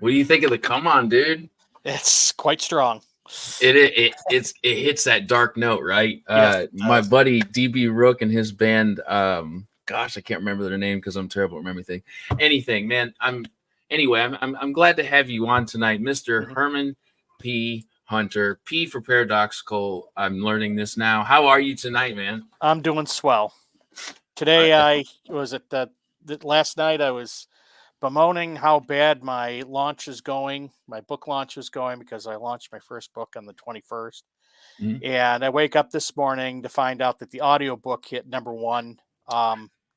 What do you think of the Come On, Dude? It's quite strong. It hits that dark note, right? Yes, My buddy DB Rook and his band, gosh, I can't remember their name because I'm terrible at remembering anything, man. I'm glad to have you on tonight, Mr. Herman P. Hunter, P for paradoxical. I'm learning this now. How are you tonight, man? I'm doing swell. Today last night I was bemoaning how bad my launch is going, my book launch is going, because I launched my first book on the 21st. Mhm. And I wake up this morning to find out that the audiobook hit number one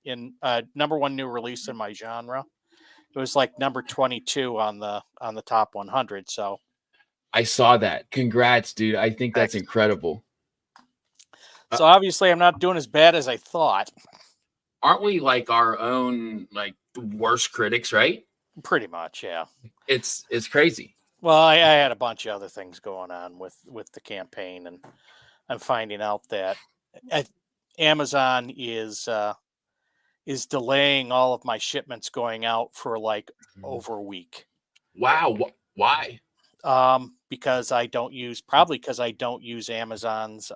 in number one new release in my genre. It was like number 22 on the top 100. So I saw that. Congrats, dude. I think that's incredible. So obviously I'm not doing as bad as I thought. Aren't we like our own like worst critics, right? Pretty much, yeah. It's crazy. Well, I had a bunch of other things going on with the campaign, and I'm finding out that Amazon is delaying all of my shipments going out for like over a week. Wow, why? Because I don't use Amazon's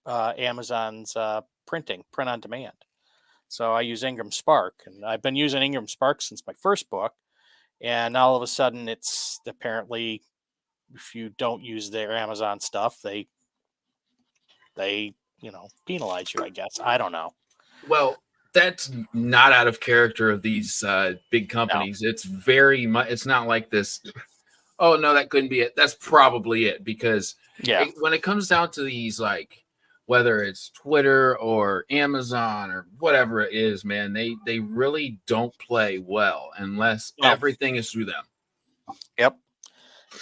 Amazon's print on demand. So I use Ingram Spark, and I've been using Ingram Spark since my first book. And all of a sudden, it's apparently, if you don't use their Amazon stuff, they penalize you, I guess. I don't know. Well, that's not out of character of these big companies. No. It's very much. It's not like this. Oh no, that couldn't be it. That's probably it, because when it comes down to these, like, whether it's Twitter or Amazon or whatever it is, man, they really don't play well unless everything is through them. Yep.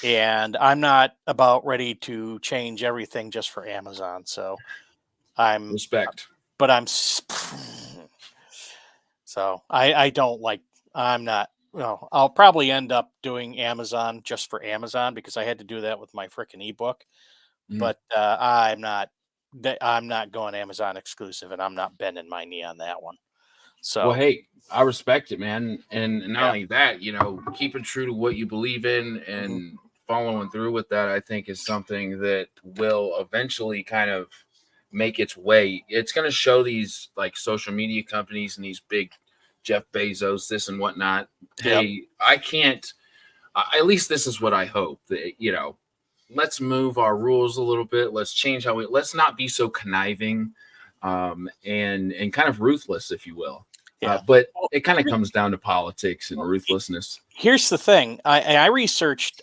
And I'm not about ready to change everything just for Amazon. So I'm respect. But I'm so I don't like, I'm not, I'll probably end up doing Amazon just for Amazon, because I had to do that with my freaking ebook. But I'm not going Amazon exclusive, and I'm not bending my knee on that one. So, well, hey, I respect it, man. And not only that, keeping true to what you believe in and following through with that, I think is something that will eventually kind of make its way. It's going to show these like social media companies and these big Jeff Bezos, this and whatnot. Hey, I can't, at least this is what I hope, that, let's move our rules a little bit. Let's change let's not be so conniving and kind of ruthless, if you will. But it kind of comes down to politics and ruthlessness. Here's the thing. I researched,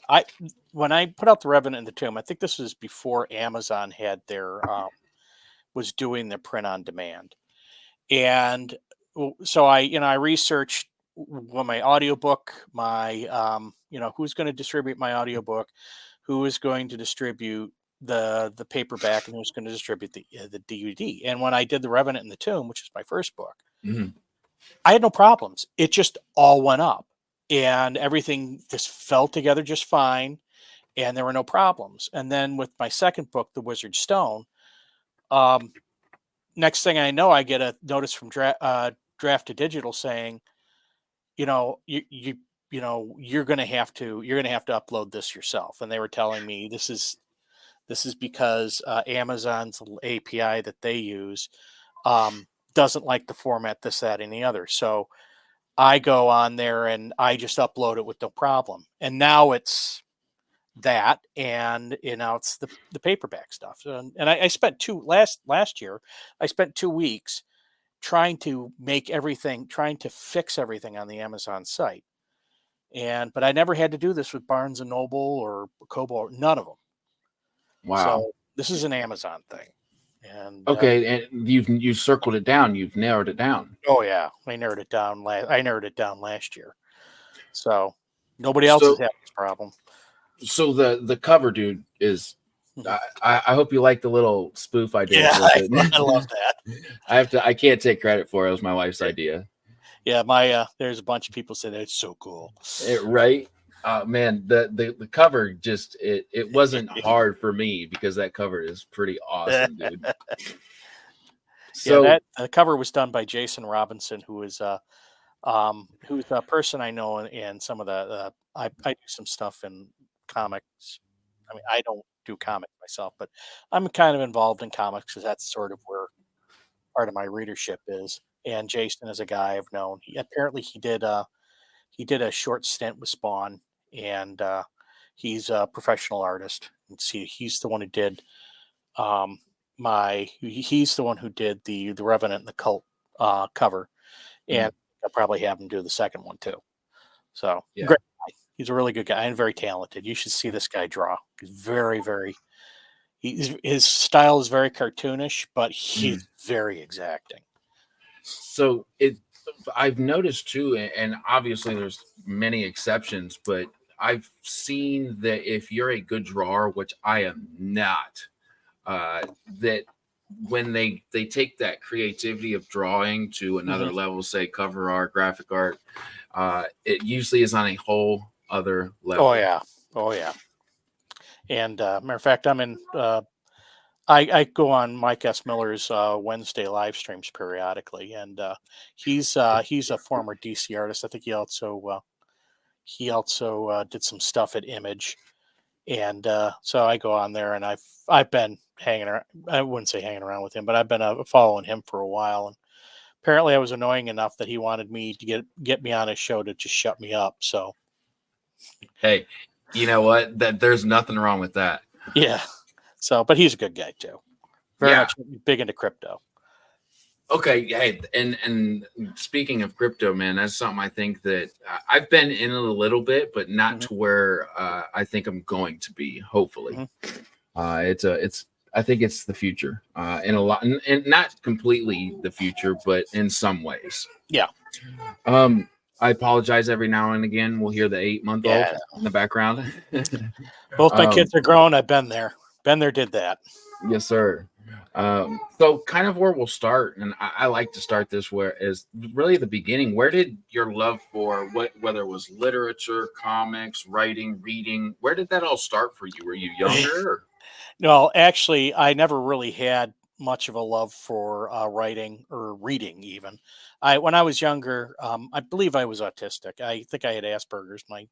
when I put out the Revenant and the Tomb, I think this was before Amazon had was doing the print on demand. And so I researched my audiobook, my, who's going to distribute my audiobook, who is going to distribute the paperback, and who's going to distribute the DVD. And when I did the Revenant and the Tomb, which is my first book, I had no problems. It just all went up, and everything just fell together just fine, and there were no problems. And then with my second book, The Wizard Stone, next thing I know, I get a notice from Draft to Digital saying, you're going to have to upload this yourself. And they were telling me this is because Amazon's API that they use doesn't like the format, this, that, and the other. So I go on there and I just upload it with no problem. And now it's that, and it's the paperback stuff. And I spent last year, I spent 2 weeks trying to fix everything on the Amazon site. But I never had to do this with Barnes and Noble or Kobo, none of them. Wow. So this is an Amazon thing. And and you've circled it down. You've narrowed it down. Oh yeah, I narrowed it down last year. So nobody else has had this problem. So the cover, dude, is. I hope you like the little spoof I did. Yeah, I love that. I can't take credit for it. It was my wife's idea. Yeah, there's a bunch of people say that it's so cool. Right? Man, the cover just it wasn't hard for me, because that cover is pretty awesome, dude. So the cover was done by Jason Robinson, who is who's a person I know in some of the I do some stuff in comics. I mean, I don't do comics myself, but I'm kind of involved in comics because that's sort of where part of my readership is. And Jason is a guy I've known. Apparently he did a short stint with Spawn, and he's a professional artist. And see, he's the one who did um, he's the one who did the Revenant and the Cult cover, and I'll probably have him do the second one too. So Yeah. great guy. He's a really good guy and very talented. You should see this guy draw. He's very. His style is very cartoonish, but he's very exacting. So I've noticed too, and obviously there's many exceptions, but I've seen that if you're a good drawer, which I am not, that when they take that creativity of drawing to another level, say cover art, graphic art, it usually is on a whole other level. Oh yeah. And matter of fact, I'm in. I go on Mike S. Miller's Wednesday live streams periodically, and he's a former DC artist. I think he also did some stuff at Image, and so I go on there, and I've been hanging around. I wouldn't say hanging around with him, but I've been following him for a while, and apparently I was annoying enough that he wanted me to get me on his show to just shut me up. So hey, you know what? That there's nothing wrong with that. yeah. So, but he's a good guy too. Very much big into crypto. Okay, hey, and speaking of crypto, man, that's something I think that I've been in a little bit, but not to where I think I'm going to be. Hopefully, it's I think it's the future in a lot, and not completely the future, but in some ways. Yeah. I apologize every now and again. We'll hear the 8-month-old in the background. Both my kids are grown. I've been there. Been there, did that. Yes, sir. So kind of where we'll start, and I like to start this where is really the beginning. Where did your love for whether it was literature, comics, writing, reading, where did that all start for you? Were you younger? Or? No, actually, I never really had much of a love for writing or reading. Even when I was younger, I believe I was autistic. I think I had Asperger's. My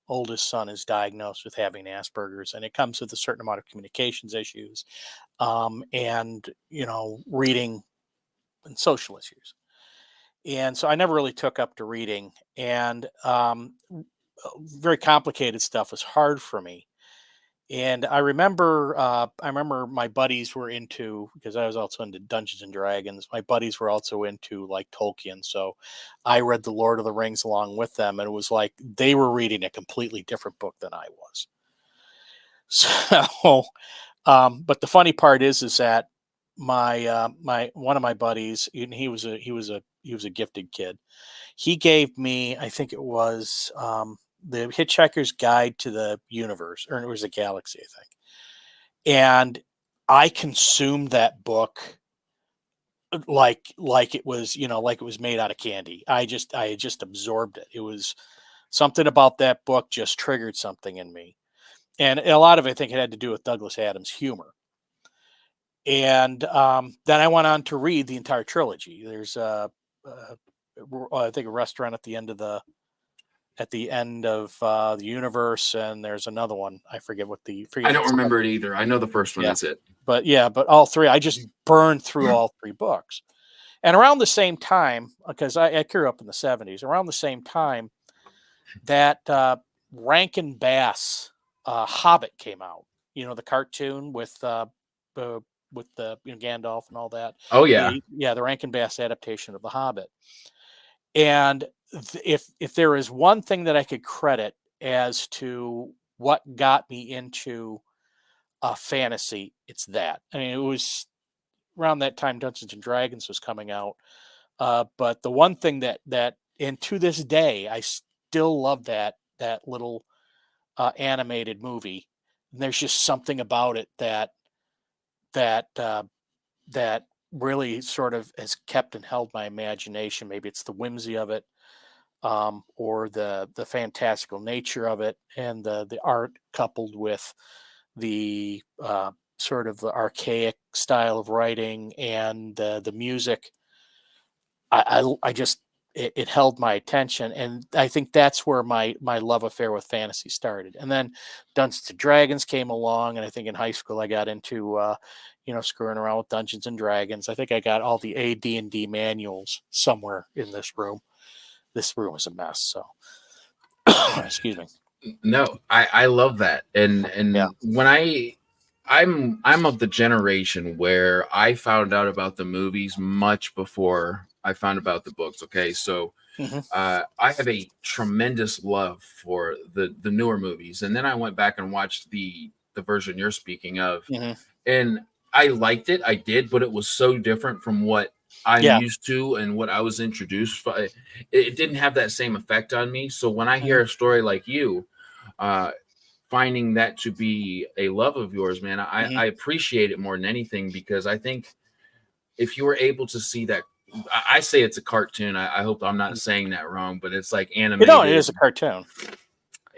oldest son is diagnosed with having Asperger's, and it comes with a certain amount of communications issues, and reading and social issues. And so I never really took up to reading, and very complicated stuff was hard for me. And I remember my buddies were into, because I was also into Dungeons and Dragons. My buddies were also into like Tolkien, so I read the Lord of the Rings along with them, and it was like they were reading a completely different book than I was. So, but the funny part is that my one of my buddies, and he was a gifted kid. He gave me, I think it was the Hitchhiker's Guide to the Universe, or it was a Galaxy, I think. And I consumed that book like it was, like it was made out of candy. I just absorbed it. It was something about that book just triggered something in me. And a lot of it, I think, it had to do with Douglas Adams' humor. And then I went on to read the entire trilogy. There's I think a restaurant at the end of the the universe, and there's another one. I forget I don't remember it either. I know the first one. Yeah. That's it. But all three, I just burned through all three books. And around the same time, because I grew up in the 70s, around the same time that Rankin Bass Hobbit came out. The cartoon with the Gandalf and all that. Oh yeah, the Rankin Bass adaptation of The Hobbit. And if there is one thing that I could credit as to what got me into fantasy, it's that. I mean, it was around that time Dungeons and Dragons was coming out. But the one thing that and to this day I still love that little animated movie. And there's just something about it that really sort of has kept and held my imagination. Maybe it's the whimsy of it, or the fantastical nature of it, and the art coupled with the sort of the archaic style of writing and the music. I just it held my attention, and I think that's where my love affair with fantasy started. And then Dungeons and Dragons came along, and I think in high school I got into screwing around with Dungeons and Dragons. I think I got all the AD&D manuals somewhere in this room. This room is a mess, so excuse me. No, I love that. And Yeah. when I'm of the generation where I found out about the movies much before I found about the books. Okay, so Hmm. I have a tremendous love for the newer movies, and then I went back and watched the version you're speaking of, Hmm. and I liked it. I did, but it was so different from what I'm Yeah. used to and what I was introduced. It didn't have that same effect on me. So when I Hmm. hear a story like you, uh, finding that to be a love of yours, man, Hmm. I appreciate it more than anything, because I think if you were able to see that, I say it's a cartoon. I hope I'm not saying that wrong, but it's like It animated, is a cartoon.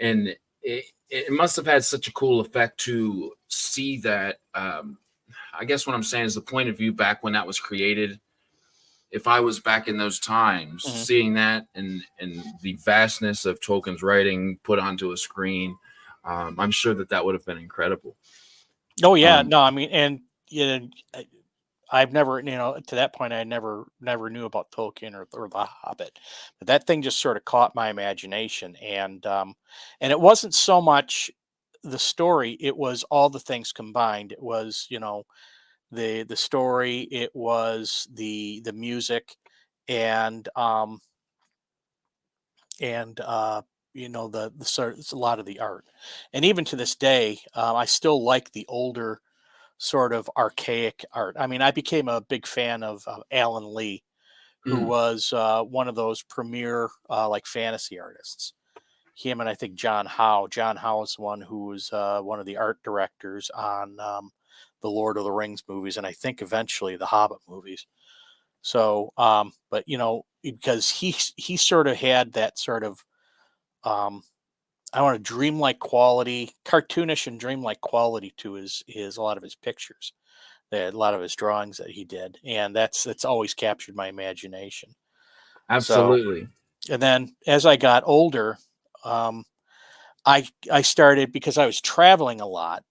and it must have had such a cool effect to see that. I guess what I'm saying is the point of view back when that was created. If I was back in those times, Hmm. seeing that and the vastness of Tolkien's writing put onto a screen, I'm sure that would have been incredible. Oh yeah, Um, no, I mean, and I've never, to that point, I never knew about Tolkien or The Hobbit, but that thing just sort of caught my imagination, and it wasn't so much the story; it was all the things combined. It was, the story, it was the music, and and the sort it's a lot of the art, and even to this day, I still like the older sort of archaic art. I mean, I became a big fan of Alan Lee, who mm, was one of those premier like fantasy artists. Him and I think John Howe. John Howe is one who was one of the art directors on the Lord of the Rings movies, and I think eventually the Hobbit movies. So, but because he sort of had that sort of um, I want a dreamlike quality, cartoonish and dreamlike quality to his a lot of his pictures, a lot of his drawings that he did, and that's always captured my imagination. So, absolutely. and then as I got older, um, I started because I was traveling a lot.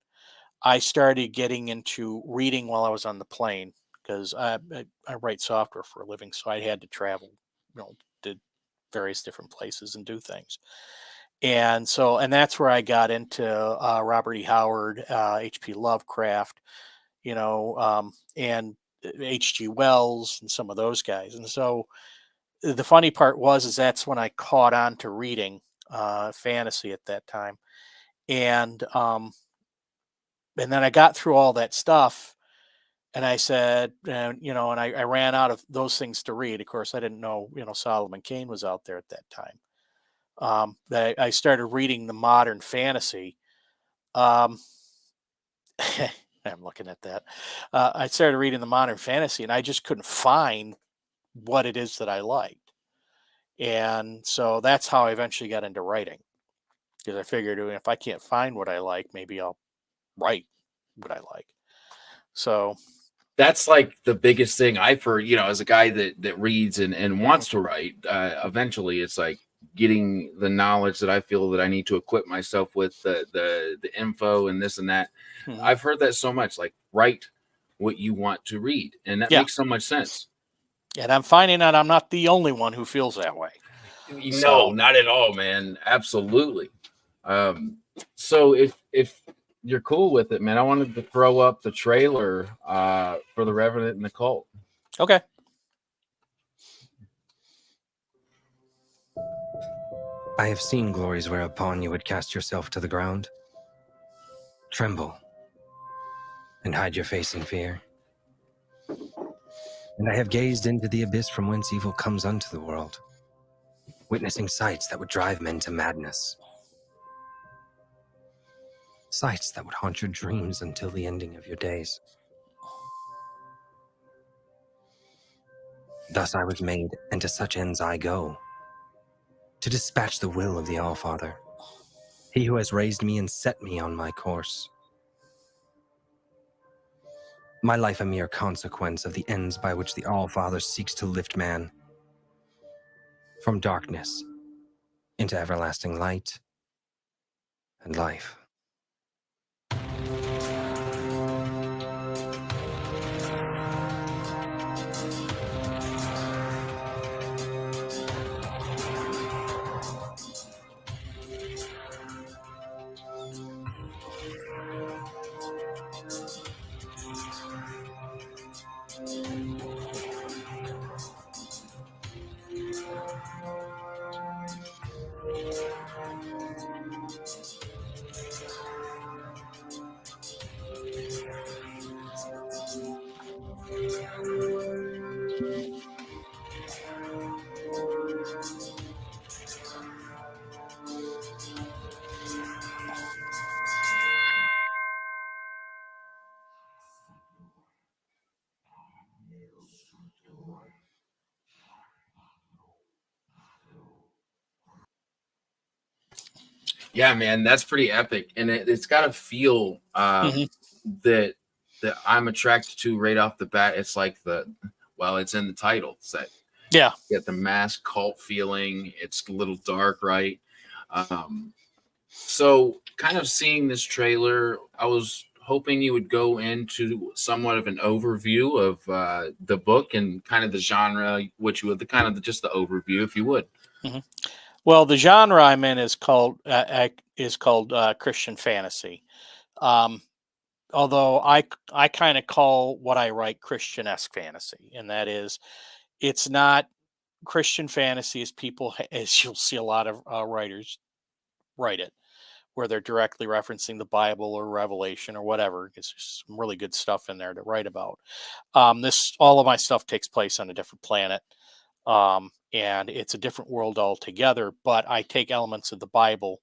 I started getting into reading while I was on the plane because I write software for a living, so I had to travel, to various different places and do things. And so, and that's where I got into Robert E. Howard, H.P. Lovecraft, and H.G. Wells and some of those guys. And so the funny part is that's when I caught on to reading fantasy at that time. And, and then I got through all that stuff and I said, and I ran out of those things to read. Of course, I didn't know, Solomon Kane was out there at that time. That I started reading the modern fantasy. Um, I'm looking at that. I started reading the modern fantasy, and I just couldn't find what it is that I liked. And so that's how I eventually got into writing because I figured if I can't find what I like, maybe I'll write what I like. So, That's like the biggest thing I've heard, as a guy that reads and mhm, wants to write. Eventually, it's like getting the knowledge that I feel that I need to equip myself with, the info and this and that. mhm. I've heard that so much. Like, write what you want to read, and that Yeah. makes so much sense. And I'm finding out I'm not the only one who feels that way. No, So, not at all, man. Absolutely. Um, so if you're cool with it, man, I wanted to throw up the trailer for the Revenant and the Cult. okay. I have seen glories whereupon you would cast yourself to the ground, tremble, and hide your face in fear. And I have gazed into the abyss from whence evil comes unto the world, witnessing sights that would drive men to madness. Sights that would haunt your dreams until the ending of your days. Thus I was made, and to such ends I go, to dispatch the will of the All-Father, he who has raised me and set me on my course. My life a mere consequence of the ends by which the All-Father seeks to lift man. from darkness into everlasting light and life. Yeah, man, that's pretty epic, and it's got to feel that I'm attracted to right off the bat. It's like it's in the title. It's that get the mass cult feeling. It's a little dark, right? So kind of seeing this trailer, I was hoping you would go into somewhat of an overview of the book and kind of the genre, which you would just the overview, if you would. Mm-hmm. Well, the genre I'm in is called Christian fantasy. Although I kind of call what I write Christian-esque fantasy, and that is, it's not Christian fantasy as you'll see a lot of writers write it, where they're directly referencing the Bible or Revelation or whatever. There's some really good stuff in there to write about. All of my stuff takes place on a different planet. And it's a different world altogether, but I take elements of the Bible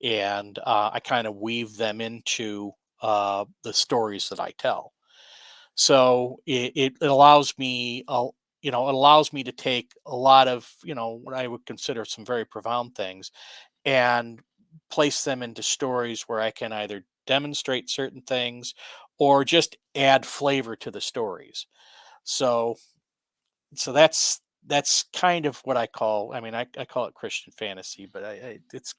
and I kind of weave them into the stories that I tell. So it allows me, it allows me to take a lot of, what I would consider some very profound things and place them into stories where I can either demonstrate certain things or just add flavor to the stories. So that's kind of what I call. I mean, I call it Christian fantasy, but it's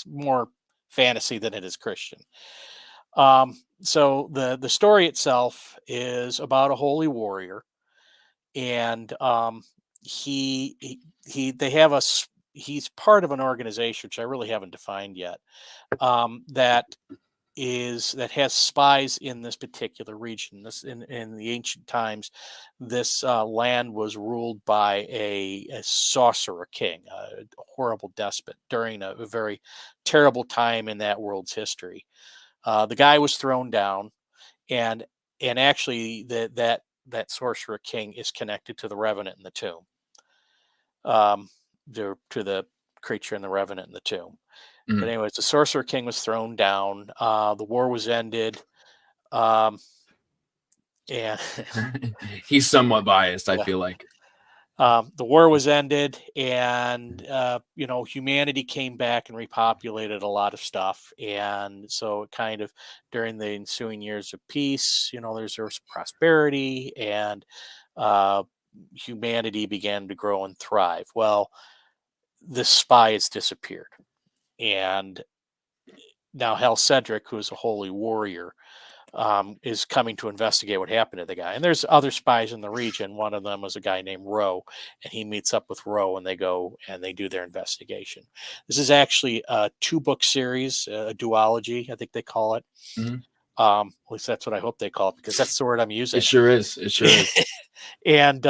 more fantasy than it is Christian. So the story itself is about a holy warrior, and they have he's part of an organization which I really haven't defined yet. That has spies in this particular region. This in the ancient times, this land was ruled by a sorcerer king, a horrible despot during a very terrible time in that world's history. The guy was thrown down, and actually that sorcerer king is connected to the Revenant and the Tomb. To the creature in the Revenant and the Tomb. But anyways, the Sorcerer King was thrown down. The war was ended. And he's somewhat biased, I feel like. The war was ended, and humanity came back and repopulated a lot of stuff. And so it kind of, during the ensuing years of peace, there was prosperity, and humanity began to grow and thrive. Well, the spy has disappeared. And now Hal Cedric, who is a holy warrior, is coming to investigate what happened to the guy. And there's other spies in the region. One of them was a guy named Roe, and he meets up with Roe, and they go and they do their investigation. This is actually a 2-book series, a duology, I think they call it. At least that's what I hope they call it, because that's the word I'm using. It sure is. And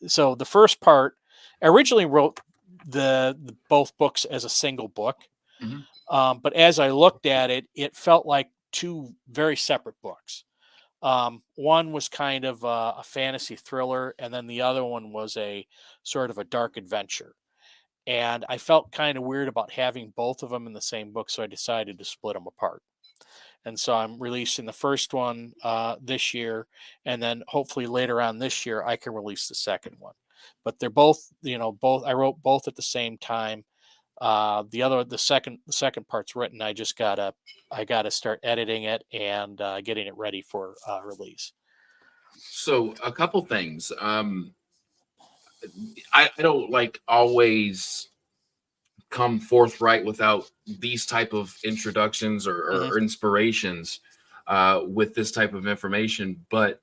so the first part, I originally wrote the both books as a single book. But as I looked at it, it felt like 2 very separate books. One was kind of a fantasy thriller, and then the other one was a sort of a dark adventure. And I felt kind of weird about having both of them in the same book, so I decided to split them apart. And so I'm releasing the first one this year, and then hopefully later on this year I can release the second one. But they're both, I wrote both at the same time. The second part's written. I gotta start editing it and getting it ready for release. So a couple things. I don't like always come forthright without these type of introductions Mhm. or inspirations with this type of information. But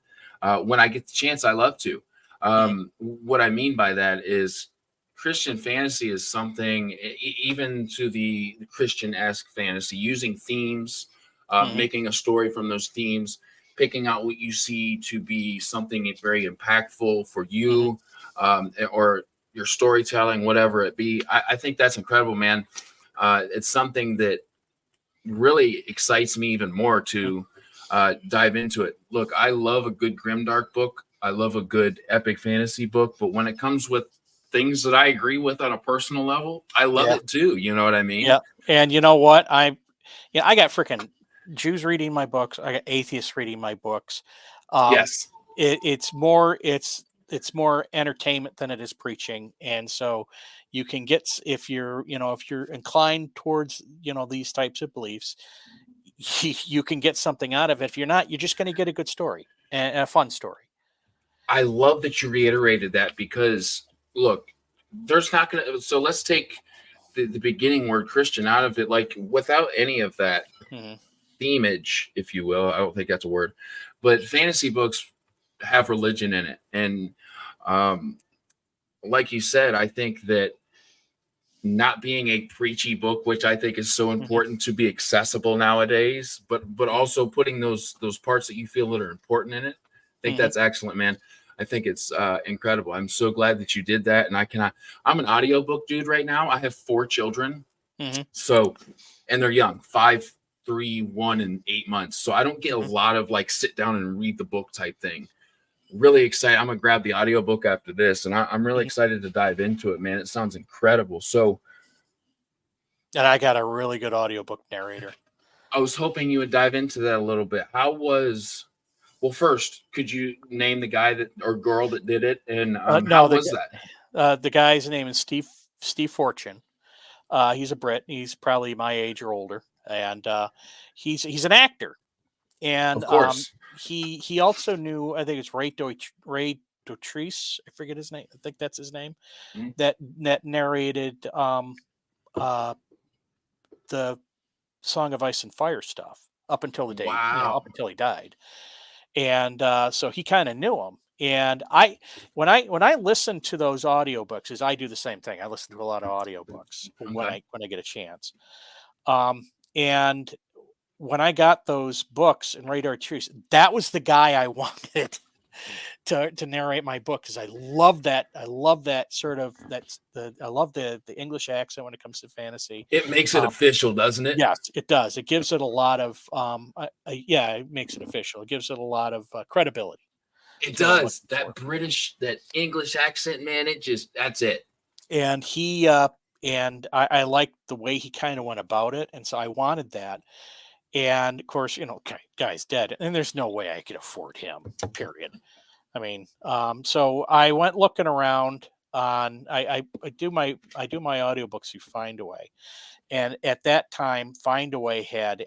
when I get the chance, I love to. Mhm. What I mean by that is Christian fantasy is something, even to the Christian-esque fantasy, using themes, Mhm. making a story from those themes, picking out what you see to be something very impactful for Mhm. you, or your storytelling, whatever it be. I think that's incredible, man. It's something that really excites me even more to dive into it. Look, I love a good grimdark book. I love a good epic fantasy book, but when it comes with things that I agree with on a personal level, I love Yeah. it too. You know what I mean? Yeah. And you know what? I got freaking Jews reading my books. I got atheists reading my books. Um, Yes. it's more entertainment than it is preaching, and so you can get if you're inclined towards these types of beliefs, you can get something out of it. If you're not, you're just going to get a good story and a fun story. I love that you reiterated that because look, there's not going to, so let's take the beginning word Christian out of it. Like without any of that Hmm. themage, if you will, I don't think that's a word, but fantasy books have religion in it. And um, like you said, I think that not being a preachy book, which I think is so Hmm. important to be accessible nowadays, but Hmm. also putting those parts that you feel that are important in it. I think Hmm. that's excellent, man. I think it's incredible. I'm so glad that you did that. And I'm an audiobook dude right now. I have 4 children. Hmm. So, and they're young, 5, 3, 1, and 8 months. So I don't get a Hmm. lot of like sit down and read the book type thing. Really excited. I'm gonna grab the audiobook after this, and I'm really Hmm. excited to dive into it, man. It sounds incredible. So And I got a really good audiobook narrator. I was hoping you would dive into that a little bit. Well, first, could you name the guy that or girl that did it, and how No, was that? the guy's name is Steve Fortune. He's a Brit. He's probably my age or older, and he's an actor. And Of course. he also knew, I think it's Ray Dotrice. I forget his name. I think that's his name. Mhm. That narrated uh, the Song of Ice and Fire stuff up until the day up Wow. until he died. And so he kind of knew him. And when I listen to those audiobooks, is I do the same thing. I listen to a lot of audiobooks Okay. when I get a chance. And when I got those books and Radar Truce, that was the guy I wanted to narrate my book because I love that. I love that sort of I love the English accent when it comes to fantasy. It makes it Um, official, doesn't it? yes, it does. It gives it a lot of yeah, it makes it official. It gives it a lot of credibility. It That's what I'm does. looking That for. British, that English accent, man. That's it. And and I liked the way he kind of went about it, and so I wanted that. And of course, guy's dead, and there's no way I could afford him. Period. I mean, so I went looking around on. I do my audiobooks through Findaway, and at that time, Findaway had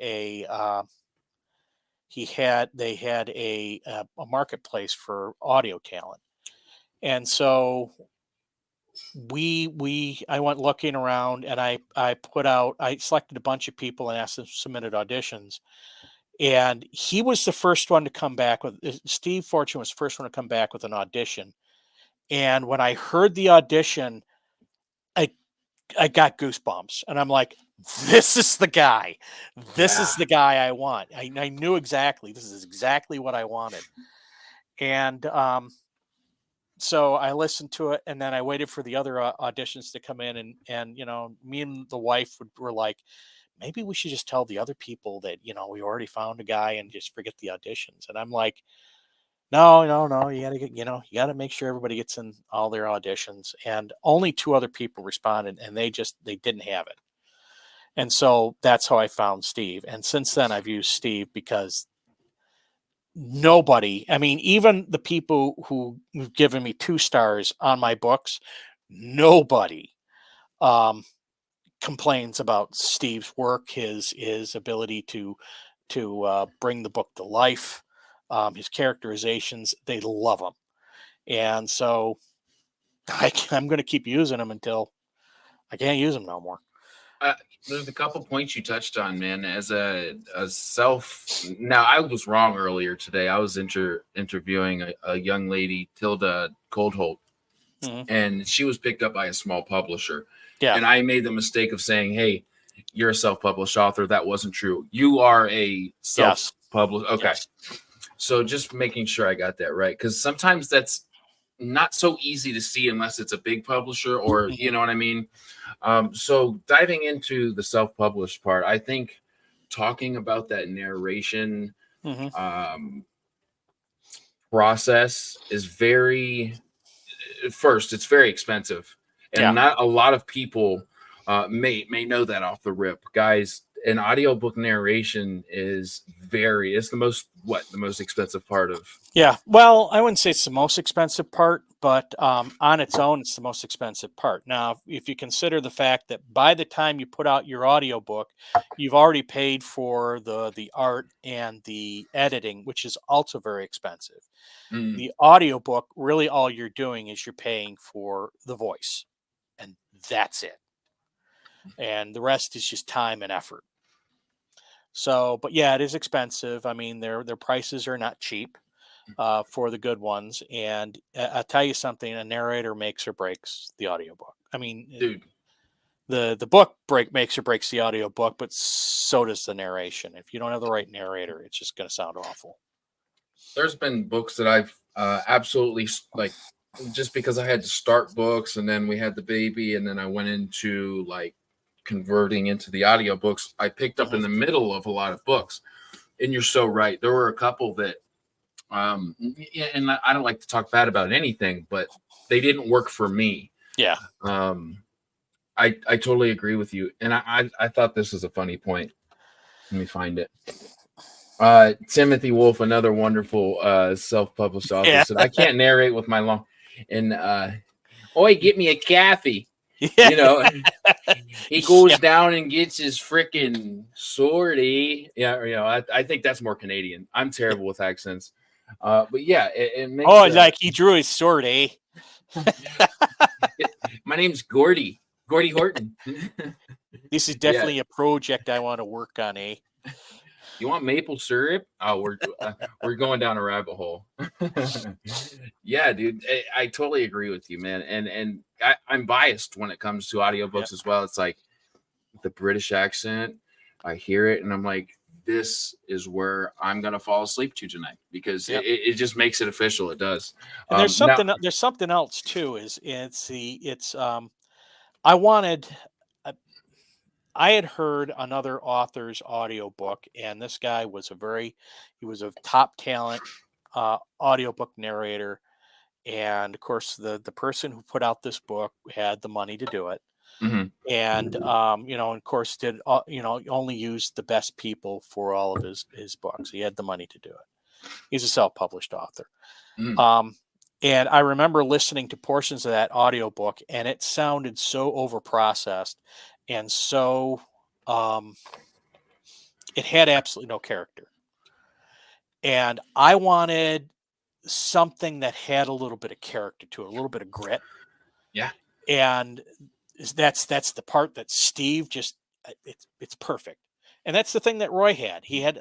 they had a marketplace for audio talent, and so I went looking around, and I selected a bunch of people and asked them submitted auditions, and he was the first one to come back with Steve Fortune was the first one to come back with an audition. And when I heard the audition, I I got goosebumps, and I'm like, this is the guy. This Yeah. is the guy I want. I knew exactly. This is exactly what I wanted. And so I listened to it, and then I waited for the other auditions to come in, and me and the wife were like, maybe we should just tell the other people that we already found a guy and just forget the auditions. And I'm like, no, no, no. You gotta get, you gotta make sure everybody gets in all their auditions. And only 2 other people responded, and they didn't have it. And so that's how I found Steve. And since then, I've used Steve because nobody, I mean, even the people who've given me 2 stars on my books, nobody um, complains about Steve's work, his ability to bring the book to life, his characterizations. They love him. And so I'm going to keep using them until I can't use them no more. There's a couple points you touched on, man. As a self, now I was wrong earlier today. I was interviewing a young lady, Tilda Coldholt, and she was picked up by a small publisher. Yeah. And I made the mistake of saying, "Hey, you're a self-published author." That wasn't true. You are a self-published. Okay. Yes. So just making sure I got that right, because sometimes that's not so easy to see unless it's a big publisher, or you know what I mean. So diving into the self-published part, I think talking about that narration process is it's very expensive, and not a lot of people may know that off the rip, guys. An audiobook narration it's the most expensive part of. Yeah, well, I wouldn't say it's the most expensive part, but on its own, it's the most expensive part. Now, if you consider the fact that by the time you put out your audiobook, you've already paid for the art and the editing, which is also very expensive. The audiobook, really all you're doing is you're paying for the voice, and that's it. And the rest is just time and effort. So, but yeah, it is expensive. I mean, their prices are not cheap for the good ones. And I'll tell you something, a narrator makes or breaks the audiobook. I mean, dude, the book makes or breaks the audiobook, but so does the narration. If you don't have the right narrator, it's just going to sound awful. There's been books that I've absolutely, like, just because I had to start books, and then we had the baby, and then I went into like converting into the audiobooks, I picked up in the middle of a lot of books. And you're so right. There were a couple that and I don't like to talk bad about anything, but they didn't work for me. Yeah. I totally agree with you. And I thought this was a funny point. Let me find it. Timothy Wolf, another wonderful self-published author, said, "I can't narrate with my long and oi, get me a Kathy." You know, he goes down and gets his freaking swordie. Yeah, you know, I think that's more Canadian. I'm terrible with accents. But yeah, it makes like he drew his sword, eh? My name's Gordy Horton. This is definitely a project I want to work on, eh? You want maple syrup? Oh, we're going down a rabbit hole. Yeah, dude, I totally agree with you, man. And I'm biased when it comes to audiobooks as well. It's like the British accent. I hear it, and I'm like, this is where I'm gonna fall asleep to tonight, because it just makes it official. It does. And there's something else too. I had heard another author's audiobook, and this guy was he was a top talent audiobook narrator. And of course, the person who put out this book had the money to do it. And, you know, of course, only used the best people for all of his books. He had the money to do it. He's a self-published author. And I remember listening to portions of that audiobook, and it sounded so overprocessed and so it had absolutely no character. And I wanted something that had a little bit of character to it, a little bit of grit. Yeah. And that's the part that Steve just it's perfect. And that's the thing that Roy had. He had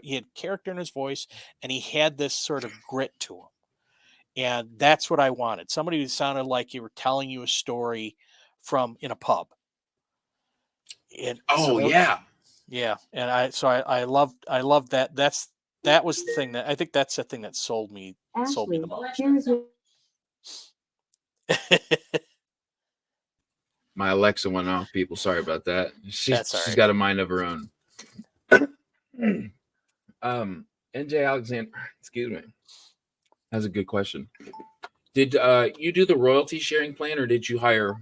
he had character in his voice, and he had this sort of grit to him. And that's what I wanted. Somebody who sounded like you were telling you a story in a pub. And yeah. And I loved that. That was the thing that I think that's the thing that sold me the most. My Alexa went off, people. Sorry about that. She's got a mind of her own. NJ Alexander, excuse me, that's a good question. Did you do the royalty sharing plan, or did you hire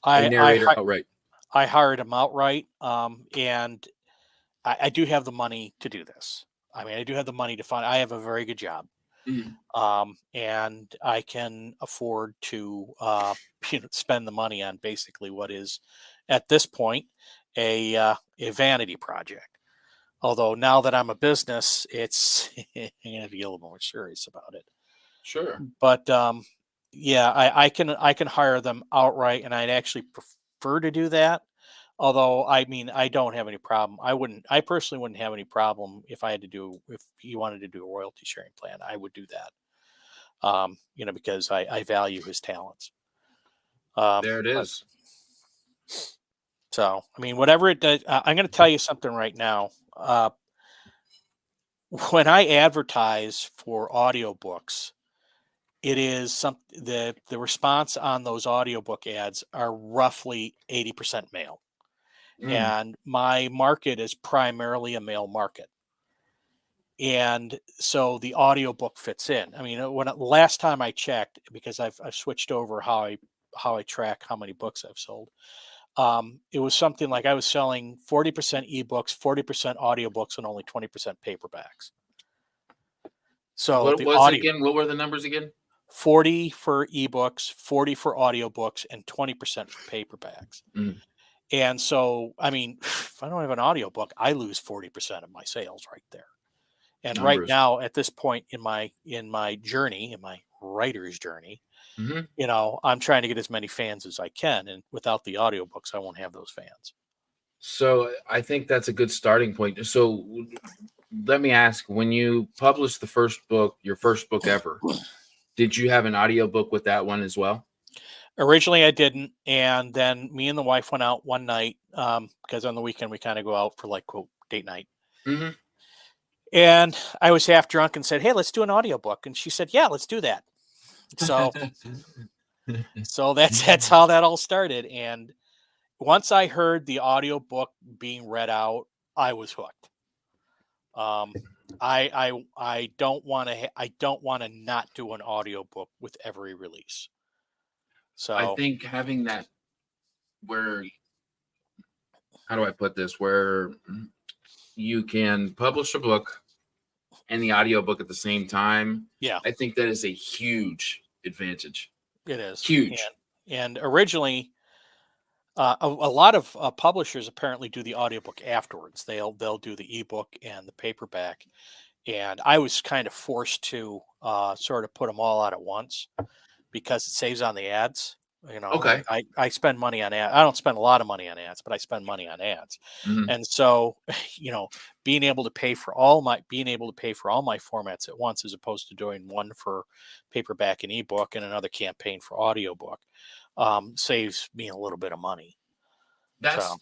a narrator outright? I hired him outright, and I do have the money to do this. I mean, I do have the money to fund. I have a very good job, and I can afford to spend the money on basically what is, at this point, a vanity project. Although now that I'm a business, it's I'm going to be a little more serious about it. Sure. But Yeah, I can hire them outright, and I'd actually prefer to do that. Although, I mean, I don't have any problem. I personally wouldn't have any problem if he wanted to do a royalty sharing plan. I would do that. Because I value his talents. There it is. So, I mean, whatever it does, I'm going to tell you something right now. When I advertise for audiobooks, it is the response on those audiobook ads are roughly 80% male. And my market is primarily a male market. And so the audiobook fits in. I mean, last time I checked, because I've switched over how I track how many books I've sold. It was something like I was selling 40% ebooks, 40% audiobooks, and only 20% paperbacks. So what was it again? What were the numbers again? 40 for ebooks, 40 for audiobooks, and 20% for paperbacks. And so, I mean, if I don't have an audiobook, I lose 40% of my sales right there. And right now, at this point in my journey, in my writer's journey, I'm trying to get as many fans as I can. And without the audiobooks, I won't have those fans. So I think that's a good starting point. So let me ask, when you published your first book ever, did you have an audiobook with that one as well? Originally, I didn't. And then me and the wife went out one night because on the weekend we kind of go out for like, quote, date night. And I was half drunk and said, "Hey, let's do an audiobook." And she said, "Yeah, let's do that." So, that's how that all started. And once I heard the audiobook being read out, I was hooked. I don't want to not do an audiobook with every release. So I think having that how do I put this? Where you can publish a book and the audiobook at the same time. Yeah. I think that is a huge advantage. It is huge. And originally, a lot of publishers apparently do the audiobook afterwards. They'll do the ebook and the paperback. And I was kind of forced to sort of put them all out at once because it saves on the ads. Okay. I spend money on ads. I don't spend a lot of money on ads, but I spend money on ads. And so, being able to pay for all my formats at once, as opposed to doing one for paperback and ebook and another campaign for audiobook, saves me a little bit of money. That's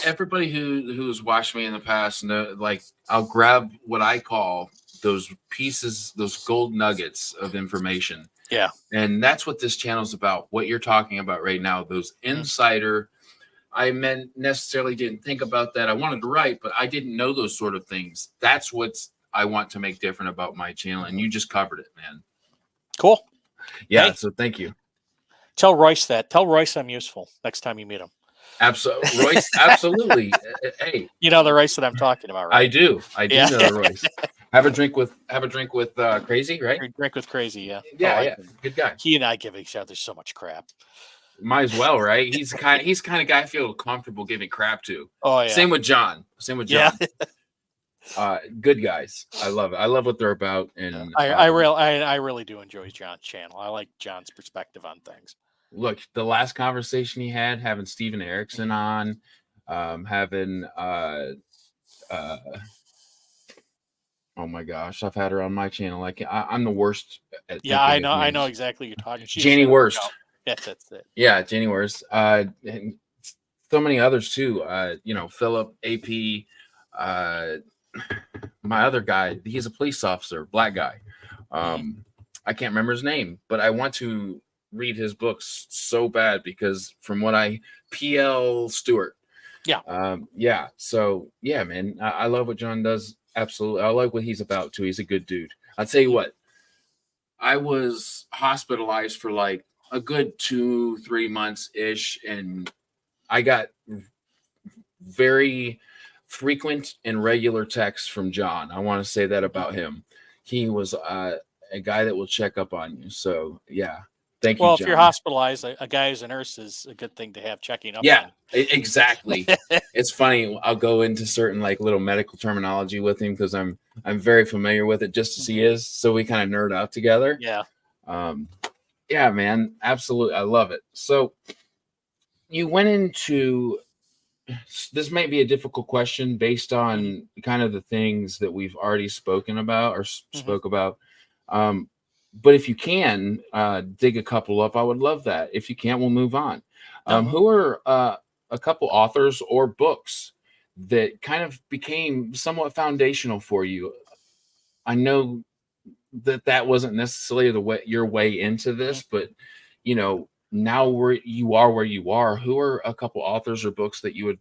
everybody who's watched me in the past know, like, I'll grab what I call those pieces, those gold nuggets of information. Yeah. And that's what this channel is about. What you're talking about right now, those insider, I necessarily didn't think about that. I wanted to write, but I didn't know those sort of things. That's what I want to make different about my channel. And you just covered it, man. Cool. Yeah. Hey, so thank you. Tell Royce that. Tell Royce I'm useful next time you meet him. Absolutely. Royce, absolutely. Hey, you know the Royce that I'm talking about, right? I do know the Royce. Have a drink with Crazy, right? Drink with Crazy, yeah. Yeah, good guy. He and I give each other so much crap. Might as well, right? He's the kind of guy I feel comfortable giving crap to. Oh yeah. Same with John. Yeah. Good guys. I love it. I love what they're about, and I really do enjoy John's channel. I like John's perspective on things. Look, the last conversation he had, having Steven Erickson on, having oh my gosh, I've had her on my channel. Like I'm the worst at I know exactly what you're talking. Janie Worst. That's it. Yeah, Janie Worst. And so many others too. Philip, AP, my other guy, he's a police officer, black guy. I can't remember his name, but I want to read his books so bad because from what PL Stewart. Yeah. So yeah, man, I love what John does. Absolutely. I like what he's about too. He's a good dude. I'll tell you what, I was hospitalized for like a good 2-3 months ish. And I got very frequent and regular texts from John. I want to say that about him. He was a guy that will check up on you. So yeah. Thank you, John. Well, if you're hospitalized, a guy who's a nurse is a good thing to have checking up. Yeah, exactly. It's funny. I'll go into certain like little medical terminology with him because I'm very familiar with it just as he is. So we kind of nerd out together. Yeah. Yeah, man, absolutely, I love it. So you went into this might be a difficult question based Mhm. on kind of the things that we've already spoken about or Mhm. spoke about. Um, but if you can dig a couple up, I would love that. If you can't, we'll move on. No. Who are a couple authors or books that kind of became somewhat foundational for you? I know that wasn't necessarily the way your way into Mhm. this, but now where you are, who are a couple authors or books that you would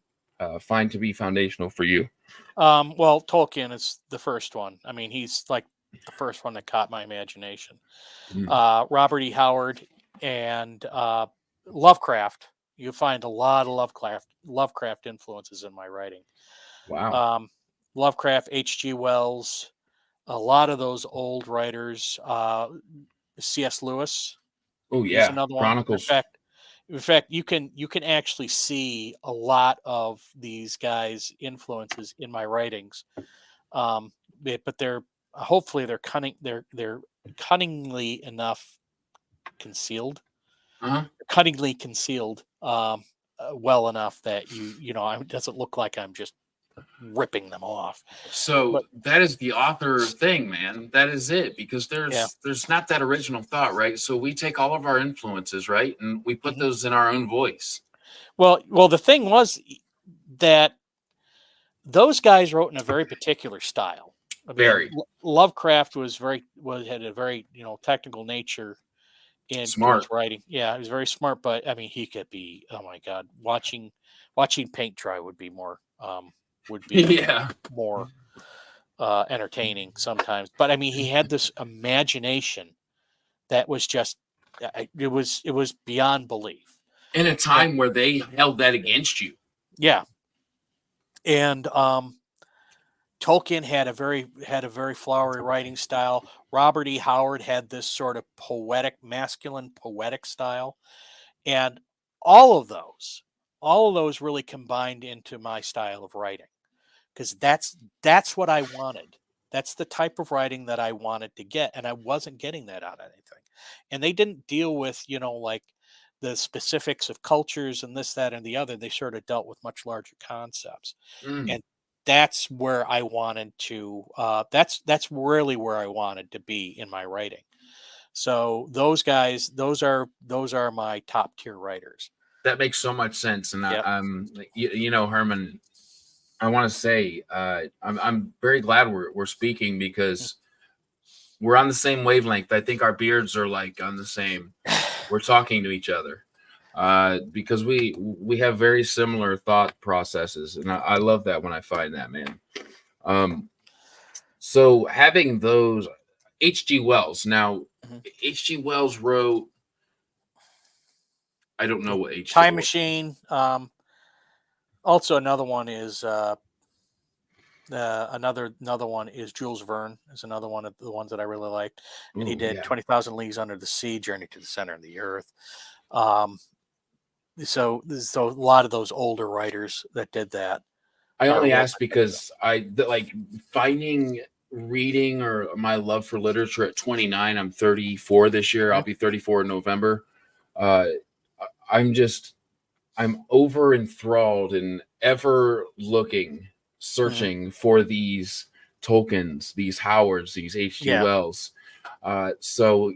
find to be foundational for you? Well, Tolkien is the first one. I mean, he's like the first one that caught my imagination. Mm, Robert E. Howard and Lovecraft. You find a lot of Lovecraft influences in my writing. wow. Um, Lovecraft, H.G. Wells, a lot of those old writers. C.S. Lewis. Oh He's yeah, another one. Chronicles. In fact, you can actually see a lot of these guys' influences in my writings. But they're hopefully they're cunning. They're cunningly enough concealed, Uh-huh. cunningly concealed, well enough that it doesn't look like I'm just ripping them off. So But that is the author thing, man. That is it, because yeah. there's not that original thought, right? So we take all of our influences, right, and we put Mhm. those in our own voice. Well, the thing was that those guys wrote in a very particular style. I mean, Very Lovecraft had a very technical nature to his smart. writing. Yeah, he was very smart, but I mean, he could be. Oh my God, watching paint dry would be Yeah. more entertaining sometimes. But I mean, he had this imagination that was just it was beyond belief. In a And time where they held that against you. yeah, and Tolkien had a very flowery writing style. Robert E. Howard had this sort of masculine poetic style, and all of those, all of those really combined into my style of writing because that's what I wanted. That's the type of writing that I wanted to get, and I wasn't getting that out of anything. And they didn't deal with like the specifics of cultures and this, that, and the other. They sort of dealt with much larger concepts, Mm. and that's where I wanted to. That's really where I wanted to be in my writing. So those guys, those are my top tier writers. That makes so much sense, and Yep. Herman, I want to say I'm very glad we're speaking because we're on the same wavelength. I think our beards are like on the same. We're talking to each other because we have very similar thought processes, and I love that when I find that, man. Um, so having those H.G. Wells now, Mhm. H.G. Wells wrote. I don't know The what H.G. Time Wells. Machine. Also, another one is another one is Jules Verne is another one of the ones that I really liked, and he Oh did yeah. 20,000 Leagues Under the Sea, Journey to the Center of the Earth. Um, so a lot of those older writers that did that I are only what asked because like finding reading or my love for literature at 29. I'm 34 this year. I'll Mhm. be 34 in November. Uh, I'm just I'm over enthralled and ever looking, Mhm. searching for these tokens, these Howards, these H.G. Yeah, Wells. So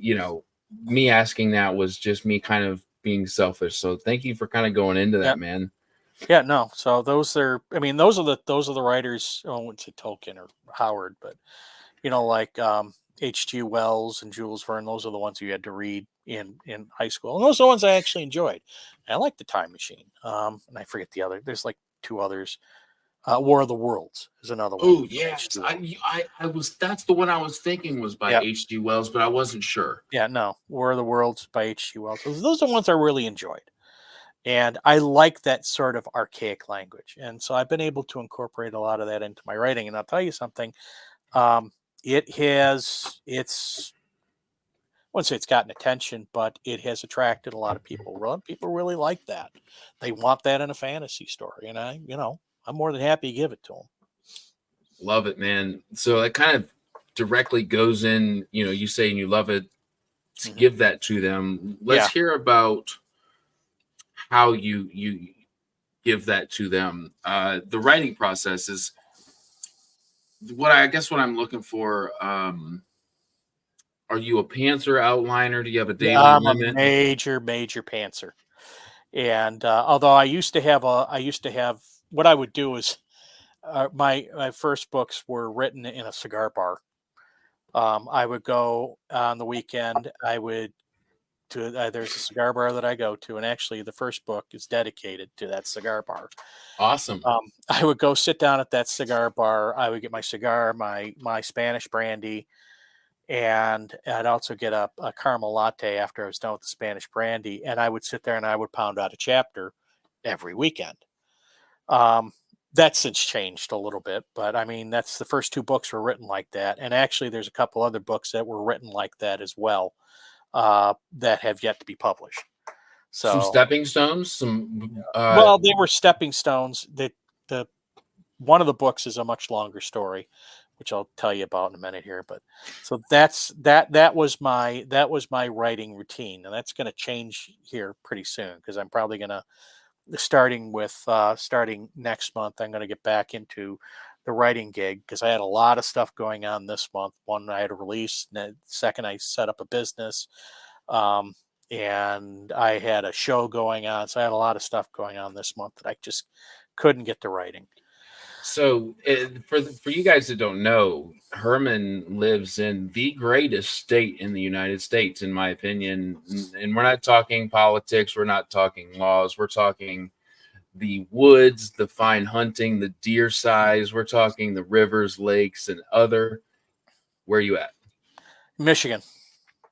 me asking that was just me kind of being selfish. So thank you for kind of going into yeah, that, man. yeah. No, so those are. I mean, those are the writers. I wouldn't say Tolkien or Howard, but like H.G. Wells and Jules Verne. Those are the ones you had to read in high school, and those are the ones I actually enjoyed. I like the Time Machine, and I forget the other. There's like two others. War of the Worlds is another one Oh from yes, H.G. Wells. I was that's the one I was thinking was by Yeah, H.G. Wells, but I wasn't sure. yeah, no, War of the Worlds by H.G. Wells. Those are the ones I really enjoyed, and I like that sort of archaic language, and so I've been able to incorporate a lot of that into my writing. And I'll tell you something. Um, it has it's I wouldn't say it's gotten attention, but it has attracted a lot of people. A lot of people really like that. They want that in a fantasy story, and I'm more than happy to give it to them. Love it, man. So that kind of directly goes in, you saying you love it give that to them. Let's hear about how you give that to them. The writing process is what I'm looking for. Are you a pantser outliner? Do you have a daily I'm a limit? major pantser. And although I used to have what I would do is my first books were written in a cigar bar. I would go on the weekend. I would there's a cigar bar that I go to, and actually the first book is dedicated to that cigar bar. Awesome. I would go sit down at that cigar bar. I would get my cigar, my Spanish brandy, and I'd also get a caramel latte after I was done with the Spanish brandy, and I would sit there and I would pound out a chapter every weekend. That's since changed a little bit, but I mean, that's the first two books were written like that. And actually there's a couple other books that were written like that as well, that have yet to be published. So some stepping stones, well, they were stepping stones. The one of the books is a much longer story, which I'll tell you about in a minute here. But so that was my writing routine, and that's going to change here pretty soon because I'm probably going to starting next month. I'm going to get back into the writing gig because I had a lot of stuff going on this month. One, I had a release. And second, I set up a business, and I had a show going on. So I had a lot of stuff going on this month that I just couldn't get to writing. So for you guys that don't know, Herman lives in the greatest state in the United States, in my opinion. And we're not talking politics. We're not talking laws. We're talking the woods, the fine hunting, the deer size. We're talking the rivers, lakes, and other. Where are you at? Michigan.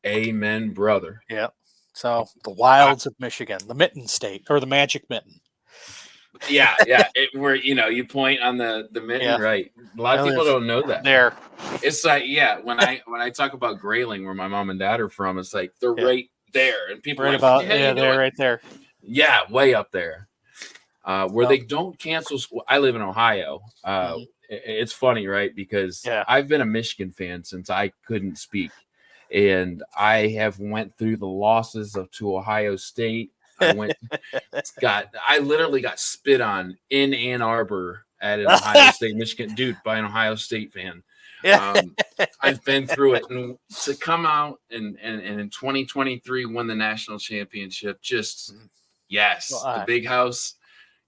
Amen, brother. Yeah. So the wilds of Michigan, the Mitten State, or the Magic Mitten. Yeah. Where you point on the mitten, right? A lot of people don't know that. There, it's like when I talk about Grayling, where my mom and dad are from, it's like they're right there, and people right are about like, hey, they're right there. Yeah, way up there, where they don't cancel school. I live in Ohio. It's funny, right? Because I've been a Michigan fan since I couldn't speak, and I have went through the losses to Ohio State. I literally got spit on in Ann Arbor at an Ohio State, Michigan dude by an Ohio State fan. I've been through it, and to come out and in 2023 win the national championship, the big house.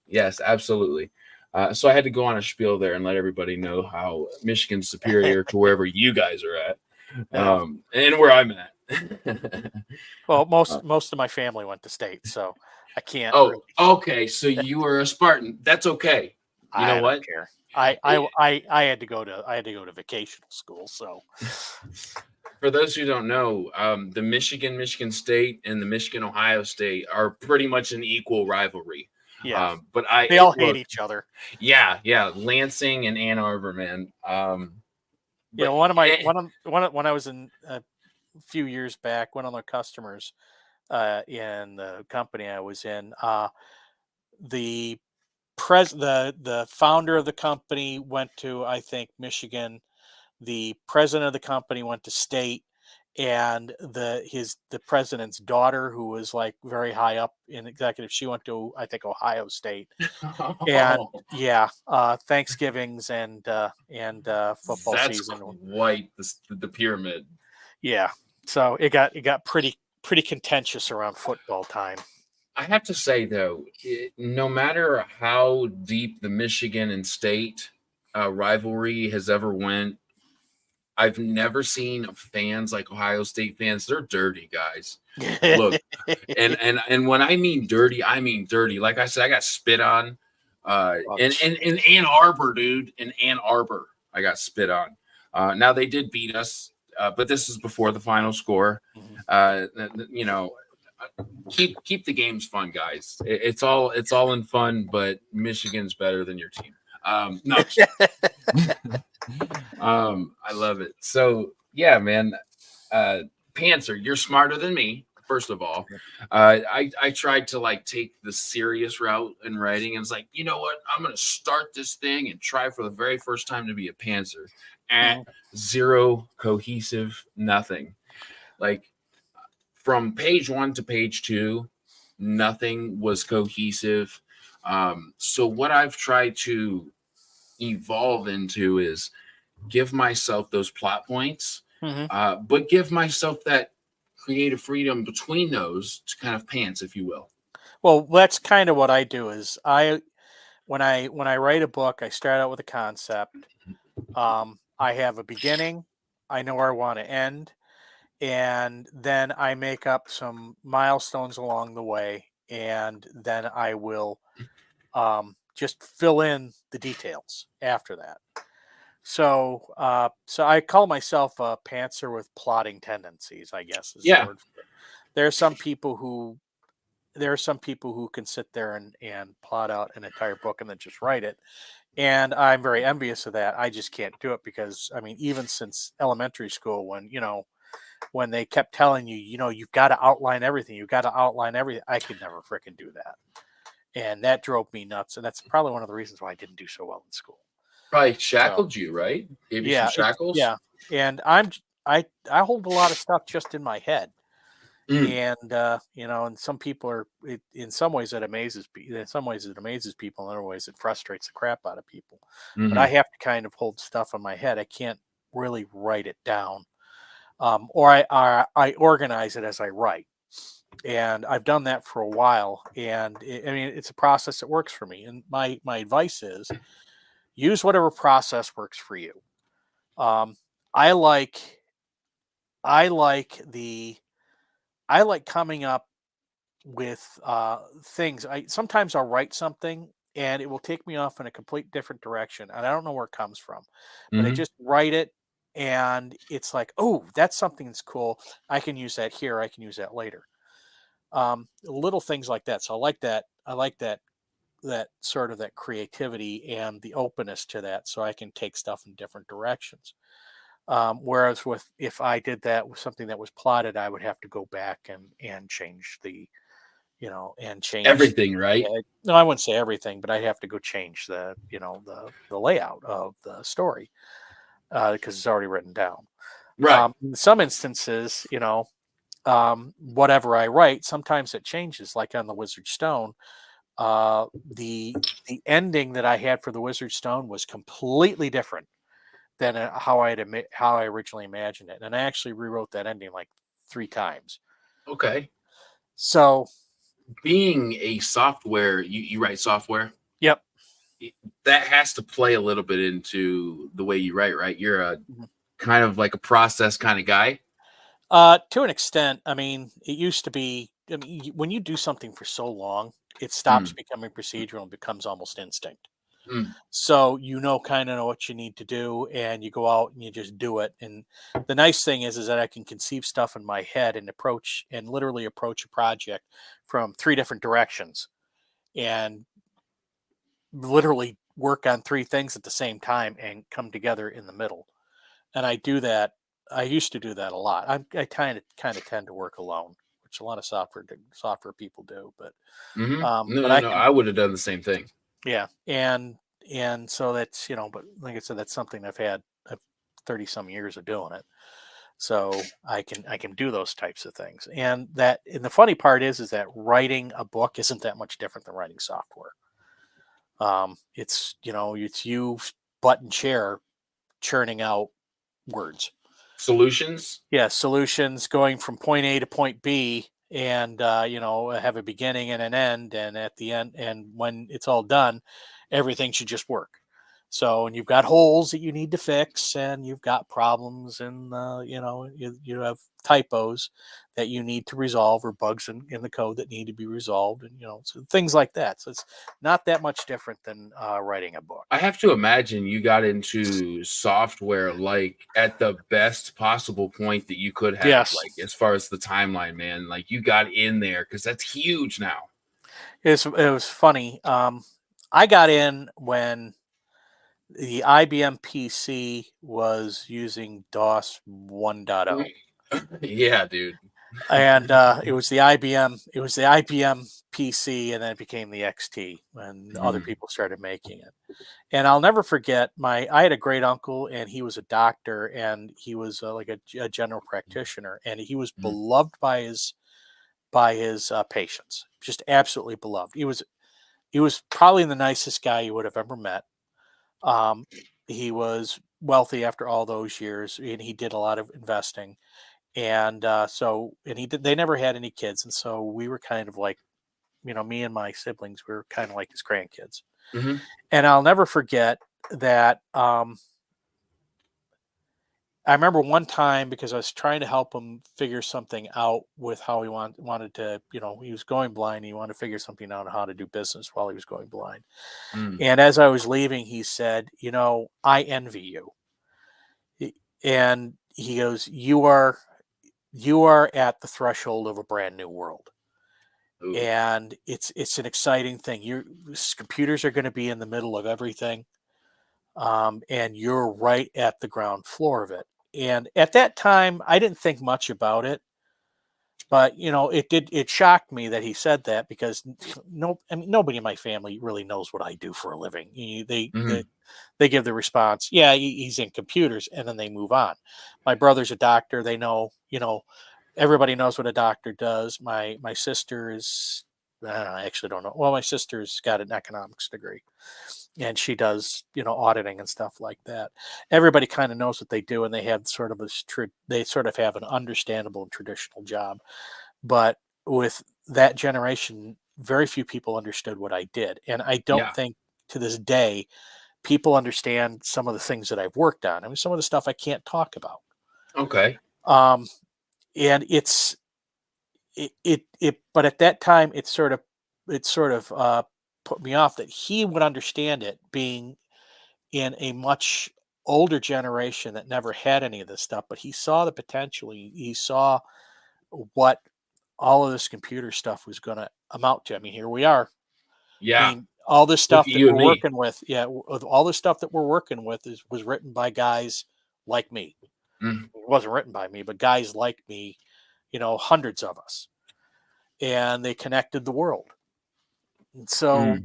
Yes, absolutely. So I had to go on a spiel there and let everybody know how Michigan's superior to wherever you guys are at, and where I'm at. Well, most of my family went to state, so I can't. Oh, okay. So you were a Spartan. That's okay. You know what? Care. I had to go to vocational school. So, for those who don't know, the Michigan State and the Michigan Ohio State are pretty much an equal rivalry. Yeah, but they all hate each other. Yeah, Lansing and Ann Arbor, man. When I was in a few years back, one of my customers in the company I was in, the founder of the company went to, I think, Michigan. The president of the company went to state, and the president's daughter, who was like very high up in executive, she went to, I think, Ohio State. And Thanksgivings and football season. Quite the pyramid. Yeah, so it got pretty contentious around football time. I have to say, though, no matter how deep the Michigan and State rivalry has ever went, I've never seen fans like Ohio State fans. They're dirty guys. Look, and when I mean dirty, I mean dirty. Like I said, I got spit on in Ann Arbor, dude. In Ann Arbor, I got spit on. Now they did beat us, but this is before the final score. Keep the games fun, guys. It's all in fun, but Michigan's better than your team. No, I love it. So yeah, man, Panther, you're smarter than me. First of all, I tried to take the serious route in writing, and it's like, you know what? I'm gonna start this thing and try for the very first time to be a Panther. Zero cohesive, nothing. Like, from page 1 to page 2, nothing was cohesive. So what I've tried to evolve into is give myself those plot points, but give myself that creative freedom between those to kind of pants, if you will. Well, that's kind of what I do. Is when I write a book, I start out with a concept. I have a beginning. I know where I want to end, and then I make up some milestones along the way, and then I will just fill in the details after that. So I call myself a pantser with plotting tendencies, I guess is the Yeah. word for it. There are some people who can sit there and plot out an entire book and then just write it. And I'm very envious of that. I just can't do it because I mean, even since elementary school, when they kept telling you, you've got to outline everything, I could never freaking do that. And that drove me nuts. And that's probably one of the reasons why I didn't do so well in school. Probably So shackled you, right? Gave you some shackles. yeah. And I hold a lot of stuff just in my head. And and some people in some ways it amazes people. In some ways it amazes people. In other ways it frustrates the crap out of people. But I have to kind of hold stuff in my head. I can't really write it down, or I organize it as I write. And I've done that for a while. And I mean, it's a process that works for me. And my advice is use whatever process works for you. Um, I like I like the I like coming up with things. Sometimes I'll write something and it will take me off in a complete different direction, and I don't know where it comes from, but I just write it, and it's like, oh, that's something that's cool. I can use that here. I can use that later. Little things like that. So I like that. I like that sort of that creativity and the openness to that, so I can take stuff in different directions. Whereas if I did that with something that was plotted, I would have to go back and change and change. Everything, right? No, I wouldn't say everything, but I'd have to go change the layout of the story because it's already written down. Right. In some instances, whatever I write, sometimes it changes. Like on the Wizard Stone, the ending that I had for the Wizard Stone was completely different than how I originally imagined it, and I actually rewrote that ending like 3 times. Okay. So, Being a software, you write software. yep. That has to play a little bit into the way you write, right? You're a Mhm. kind of like a process kind of guy. To an extent, I mean, it used to be. I mean, when you do something for so long, it stops Mm, becoming procedural and becomes almost instinct. mm. So kind of know what you need to do, and you go out and you just do it. And the nice thing is that I can conceive stuff in my head and literally approach a project from 3 different directions, and literally work on 3 things at the same time and come together in the middle. And I do that. I used to do that a lot. I kind of tend to work alone, which a lot of software people do. But No, but no, I no. can, I would have done the same thing. yeah, and so that's but like I said, that's something I've 30 some years of doing it. So I can do those types of things. And the funny part is that writing a book isn't that much different than writing software. It's you butt and chair churning out words. Solutions. Yeah, solutions going from point A to point B, and have a beginning and an end, and at the end, and when it's all done, everything should just work. So, and you've got holes that you need to fix, and you've got problems, and you have typos that you need to resolve, or bugs in the code that need to be resolved, and so things like that. So it's not that much different than writing a book. I have to imagine you got into software like at the best possible point that you could have, Yes, like as far as the timeline, man. Like you got in there because that's huge now. it was funny. I got in when the IBM PC was using DOS 1.0. Yeah, dude. and it was the IBM. It was the IBM PC, and then it became the XT when other people started making it. And I'll never forget I had a great uncle, and he was a doctor, and he was like a general practitioner, and he was beloved by his patients, just absolutely beloved. He was probably the nicest guy you would have ever met. He was wealthy after all those years, and he did a lot of investing. And they never had any kids, and so we were kind of like, me and my siblings, we were kind of like his grandkids. Mm-hmm. And I'll never forget that. I remember one time, because I was trying to help him figure something out with how he wanted to, he was going blind. He wanted to figure something out on how to do business while he was going blind. And as I was leaving, he said, I envy you. And he goes, you are at the threshold of a brand new world. Ooh. And it's an exciting thing. Computers are going to be in the middle of everything. And you're right at the ground floor of it. And at that time, I didn't think much about it, but it shocked me that he said that, because nobody in my family really knows what I do for a living. They give the response, yeah, he's in computers, and then they move on. My brother's a doctor. They know, everybody knows what a doctor does. My sister is, I actually don't know. Well, my sister's got an economics degree, and she does, auditing and stuff like that. Everybody kind of knows what they do, and they have sort of have an understandable and traditional job. But with that generation, very few people understood what I did. And I don't think to this day, people understand some of the things that I've worked on. I mean, some of the stuff I can't talk about. Okay. And but at that time, it sort of put me off that he would understand it, being in a much older generation that never had any of this stuff. But he saw the potential. He saw what all of this computer stuff was going to amount to. I mean, here we are. Yeah. I mean, all this stuff that we're working with. Yeah. All the stuff that we're working with was written by guys like me. It wasn't written by me, but guys like me, hundreds of us, and they connected the world. And so,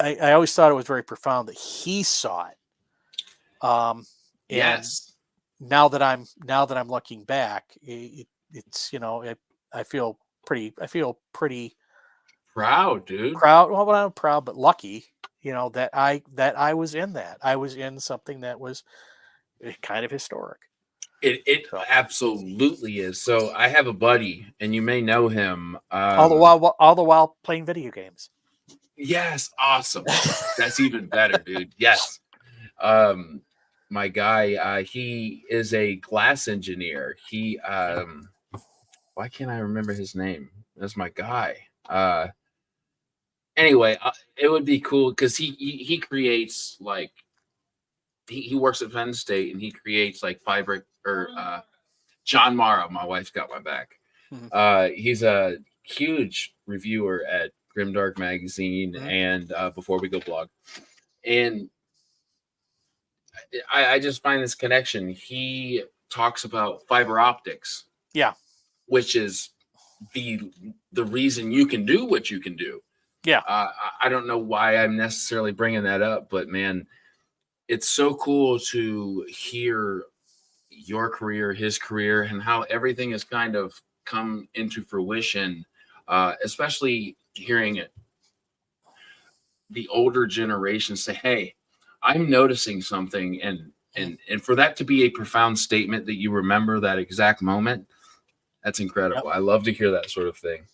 I always thought it was very profound that he saw it. And now that I'm looking back, it's I feel pretty proud, dude. Proud. Well, I'm proud, but lucky, that I was in that. I was in something that was kind of historic. It absolutely is. So I have a buddy, and you may know him. All the while playing video games. Yes, awesome. That's even better, dude. Yes. My guy, he is a glass engineer. He why can't I remember his name? That's my guy. Anyway, it would be cool because he creates, like, he works at Penn State, and he creates like fiber, or John Morrow. My wife's got my back. He's a huge reviewer at Grimdark Magazine and Before We Go blog. And I just find this connection. He talks about fiber optics. Yeah. Which is the reason you can do what you can do. Yeah. I don't know why I'm necessarily bringing that up, but man, it's so cool to hear your career, his career, and how everything has kind of come into fruition, especially hearing it. The older generation say, hey, I'm noticing something. And for that to be a profound statement that you remember that exact moment, that's incredible. Yep. I love to hear that sort of thing.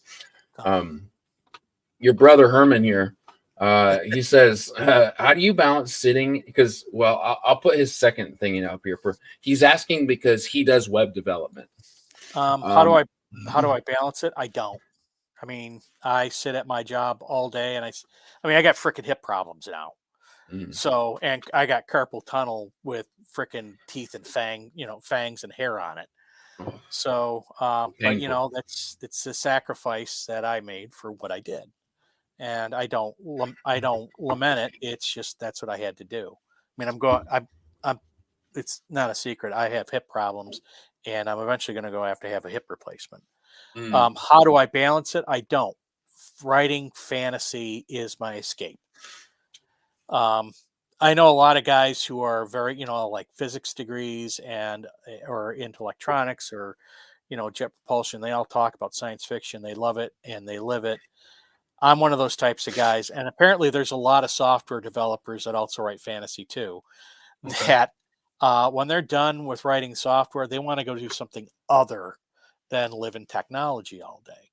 Your brother Herman here, he says, how do you balance sitting? Because, well, I'll put his second thing up here. He's asking because he does web development. How do I balance it? I don't. I mean, I sit at my job all day, and I got freaking hip problems now. So, and I got carpal tunnel with freaking teeth and fangs and hair on it. So, but it's a sacrifice that I made for what I did, and I don't lament it. It's just, that's what I had to do. I mean, it's not a secret. I have hip problems, and I'm eventually going to go have to have a hip replacement. Mm. How do I balance it? I don't. Writing fantasy is my escape. I know a lot of guys who are very, like physics degrees and or into electronics or, jet propulsion. They all talk about science fiction. They love it and they live it. I'm one of those types of guys. And apparently there's a lot of software developers that also write fantasy too, Okay. that when they're done with writing software, they want to go do something other than live in technology all day.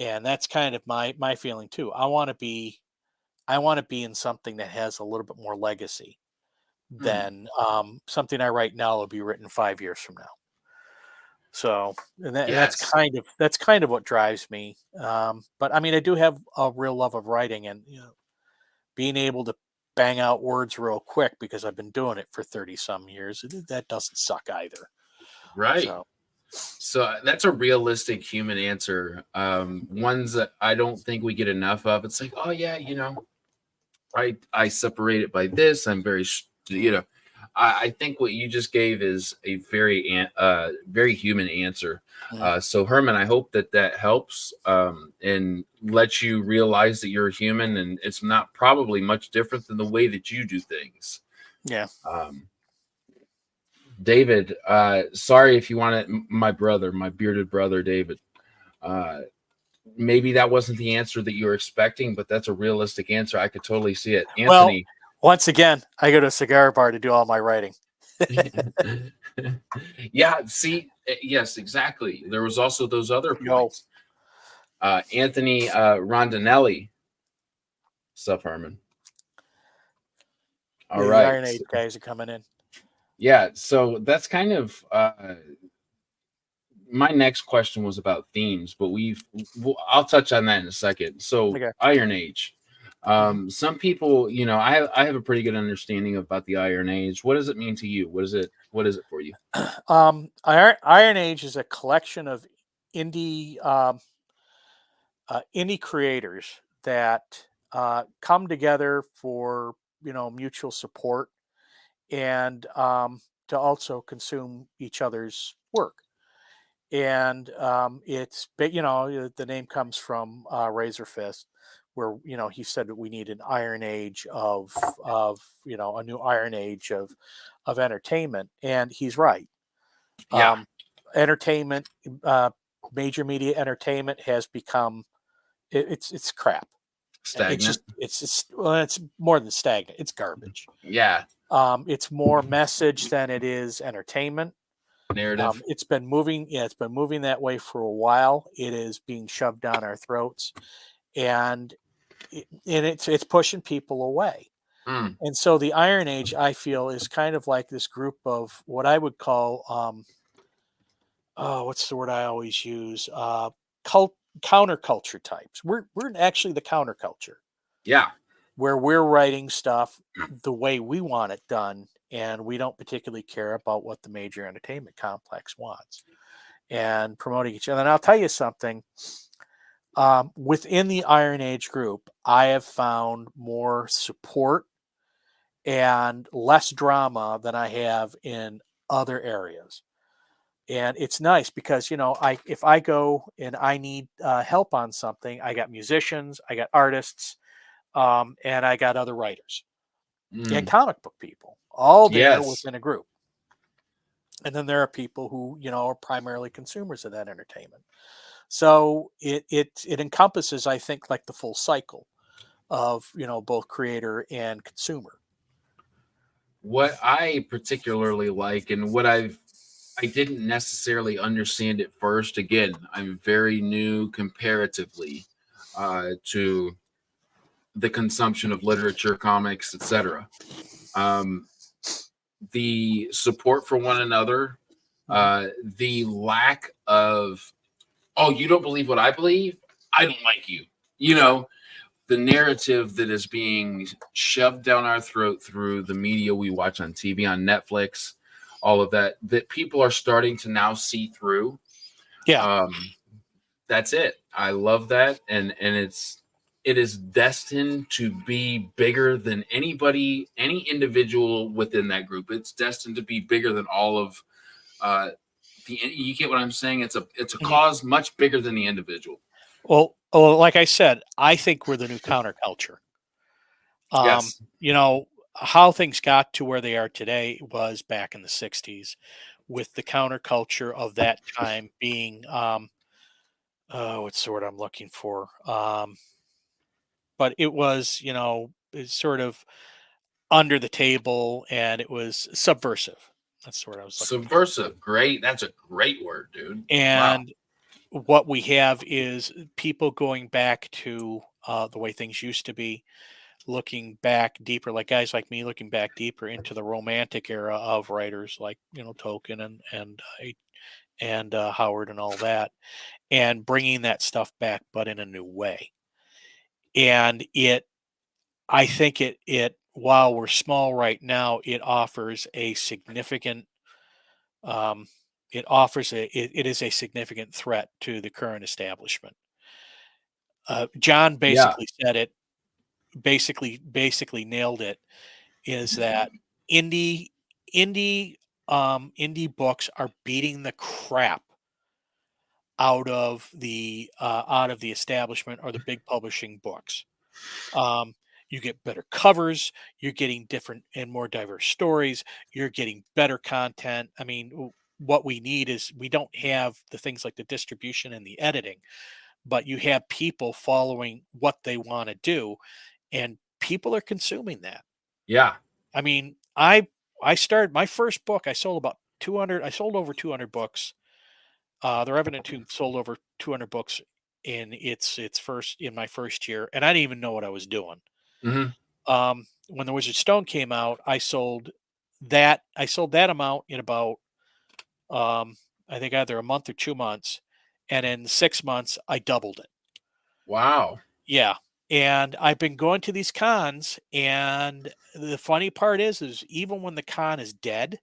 And that's kind of my feeling too. I want to be in something that has a little bit more legacy than something I write now will be written 5 years from now. So, and that's Yes. kind of what drives me. But I mean, I do have a real love of writing, and being able to bang out words real quick because I've been doing it for 30 some years. That doesn't suck either. Right. So that's a realistic human answer. Ones that I don't think we get enough of. It's like, oh yeah, I separate it by this. I'm very, I think what you just gave is a very, very human answer. So Herman, I hope that helps and lets you realize that you're a human, and it's not probably much different than the way that you do things. Yeah. David, sorry if you wanted my bearded brother, David. Maybe that wasn't the answer that you were expecting, but that's a realistic answer. I could totally see it. Anthony. Well, once again, I go to a cigar bar to do all my writing. Yeah, see, yes, exactly. There was also those other points. Anthony Rondinelli. Sup, Herman? All right. The Iron Age guys are coming in. Yeah, so that's kind of my next question was about themes, but I'll touch on that in a second. So okay. Iron Age. Some people, I have a pretty good understanding about the Iron Age. What does it mean to you? What is it for you? Iron Age is a collection of indie creators that come together for mutual support and to also consume each other's work. And it's the name comes from Razor Fist, where he said that we need an Iron Age of a new Iron Age of entertainment, and he's right. Yeah. Entertainment, major media entertainment has become it's crap. Stagnant. It's more than stagnant. It's garbage. Yeah. It's more message than it is entertainment. Narrative. It's been moving that way for a while. It is being shoved down our throats, and it's pushing people away. And so the Iron Age, I feel, is kind of like this group of what I would call what's the word I always use? Counterculture types. We're actually the counterculture. Yeah. Where we're writing stuff the way we want it done, and we don't particularly care about what the major entertainment complex wants, and promoting each other. And I'll tell you something, within the Iron Age group, I have found more support and less drama than I have in other areas. And it's nice because, if I go and I need help on something, I got musicians, I got artists, and I got other writers and comic book people all there within a group. And then there are people who, are primarily consumers of that entertainment. So it encompasses, I think, like the full cycle of, both creator and consumer. What I particularly like, and what I didn't necessarily understand at first. Again, I'm very new comparatively to the consumption of literature, comics, etc. The support for one another, the lack of, oh, you don't believe what I believe? I don't like you. The narrative that is being shoved down our throat through the media we watch on TV, on Netflix, all of that people are starting to now see through. Yeah. That's it. I love that. And it is destined to be bigger than any individual within that group. It's destined to be bigger than all of You get what I'm saying? It's a Mhm. cause much bigger than the individual. Well, like I said, I think we're the new counterculture. Yes. You know, how things got to where they are today was back in the 60s with the counterculture of that time being, oh, what's the word I'm looking for? But it was, it's sort of under the table and it was subversive. That's the word I was looking for. Subversive. Great. That's a great word, dude. Wow. And what we have is people going back to the way things used to be, looking back deeper, like guys like me looking back deeper into the romantic era of writers like Tolkien and Howard and all that, and bringing that stuff back, but in a new way. And I think while we're small right now, it offers a significant um, it is a significant threat to the current establishment. John Yeah. basically said it, basically nailed it, is that indie indie indie books are beating the crap out of the establishment or the big publishing books. Um, you get better covers, you're getting different and more diverse stories, you're getting better content. I mean, what we need is we don't have the things like the distribution and the editing, but you have people following what they want to do, and people are consuming that. Yeah. I mean, I started my first book. I sold about 200. I sold over 200 books. The Revenant sold over 200 books in its first in my first year, and I didn't even know what I was doing. Hmm. When the Wizard Stone came out, I sold that. I sold that amount in about I think either a month or 2 months, and in 6 months I doubled it. Wow. Yeah. And I've been going to these cons, and the funny part is even when the con is dead,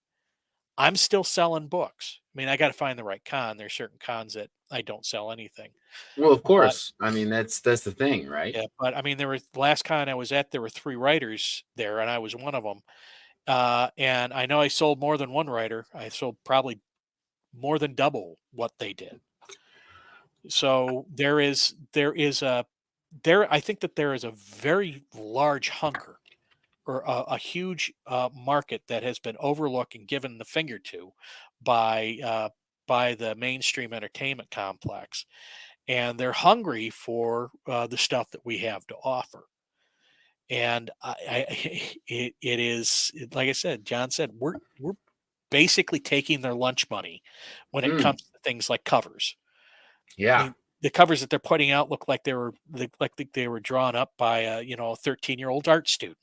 I'm still selling books. I mean, I got to find the right con. There's certain cons that I don't sell anything. Well, of But course. I mean, that's the thing, right? yeah, but I mean, the last con I was at, there were 3 writers there, and I was one of them. And I know I sold more than one writer. I sold probably more than double what they did. So I think that there is a very large hunger or a huge market that has been overlooked and given the finger to by the mainstream entertainment complex, and they're hungry for the stuff that we have to offer. And it is like I said, John said, we're basically taking their lunch money when it Mm, comes to things like covers. I yeah. mean, the covers that they're putting out look like they were drawn up by a 13-year-old art student.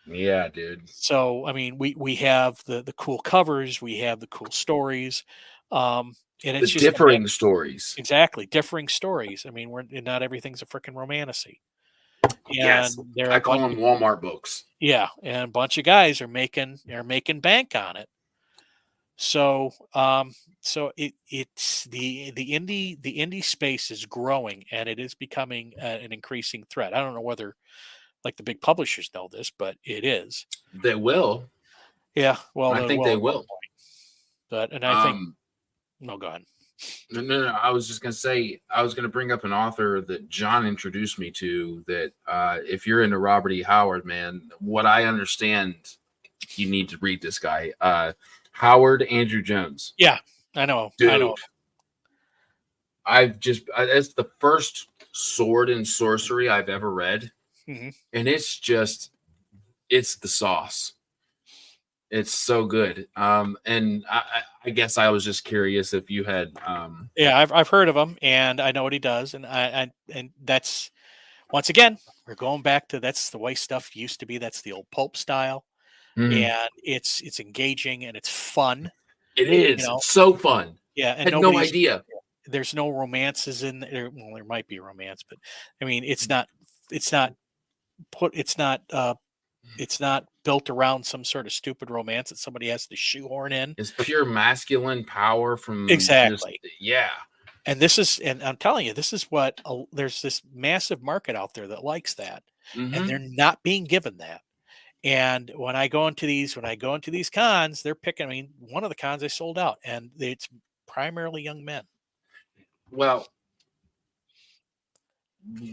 Yeah, dude. So, I mean, we have the cool covers, we have the cool stories, and The it's just differing stories. exactly differing stories. I mean, we're not everything's a freaking romantasy, and Yes. there are I a call bunch them of Walmart books. yeah, and a bunch of guys are making bank on it. So, it's the indie space is growing, and it is becoming an increasing threat. I don't know whether like the big publishers know this, but it is. They will. Yeah, well, I they think will they at one will. point. But and I think Um, no, go ahead. no. I was just gonna say I was gonna bring up an author that John introduced me to. That if you're into Robert E. Howard, man, what I understand, you need to read this guy. Howard Andrew Jones, Yeah, I know, I know. dude. It's the first sword and sorcery I've ever read, Mhm. and it's the sauce. It's so good. And I guess I was just curious if you had Yeah, I've heard of him, and I know what he does, and and that's once again we're going back to that's the way stuff used to be. That's the old pulp style, mhm. and it's engaging and it's fun. It You is. know, It's so fun. yeah, and Had no idea. there's no romances in there. Well, there might be romance, but I mean, it's not put it's not built around some sort of stupid romance that somebody has to shoehorn in. It's pure masculine power from just Exactly. yeah. And I'm telling you, this is what there's this massive market out there that likes that, and Hmm. they're not being given that. And when I go into these cons, they're picking. I mean, one of the cons I sold out, and it's primarily young men. Well,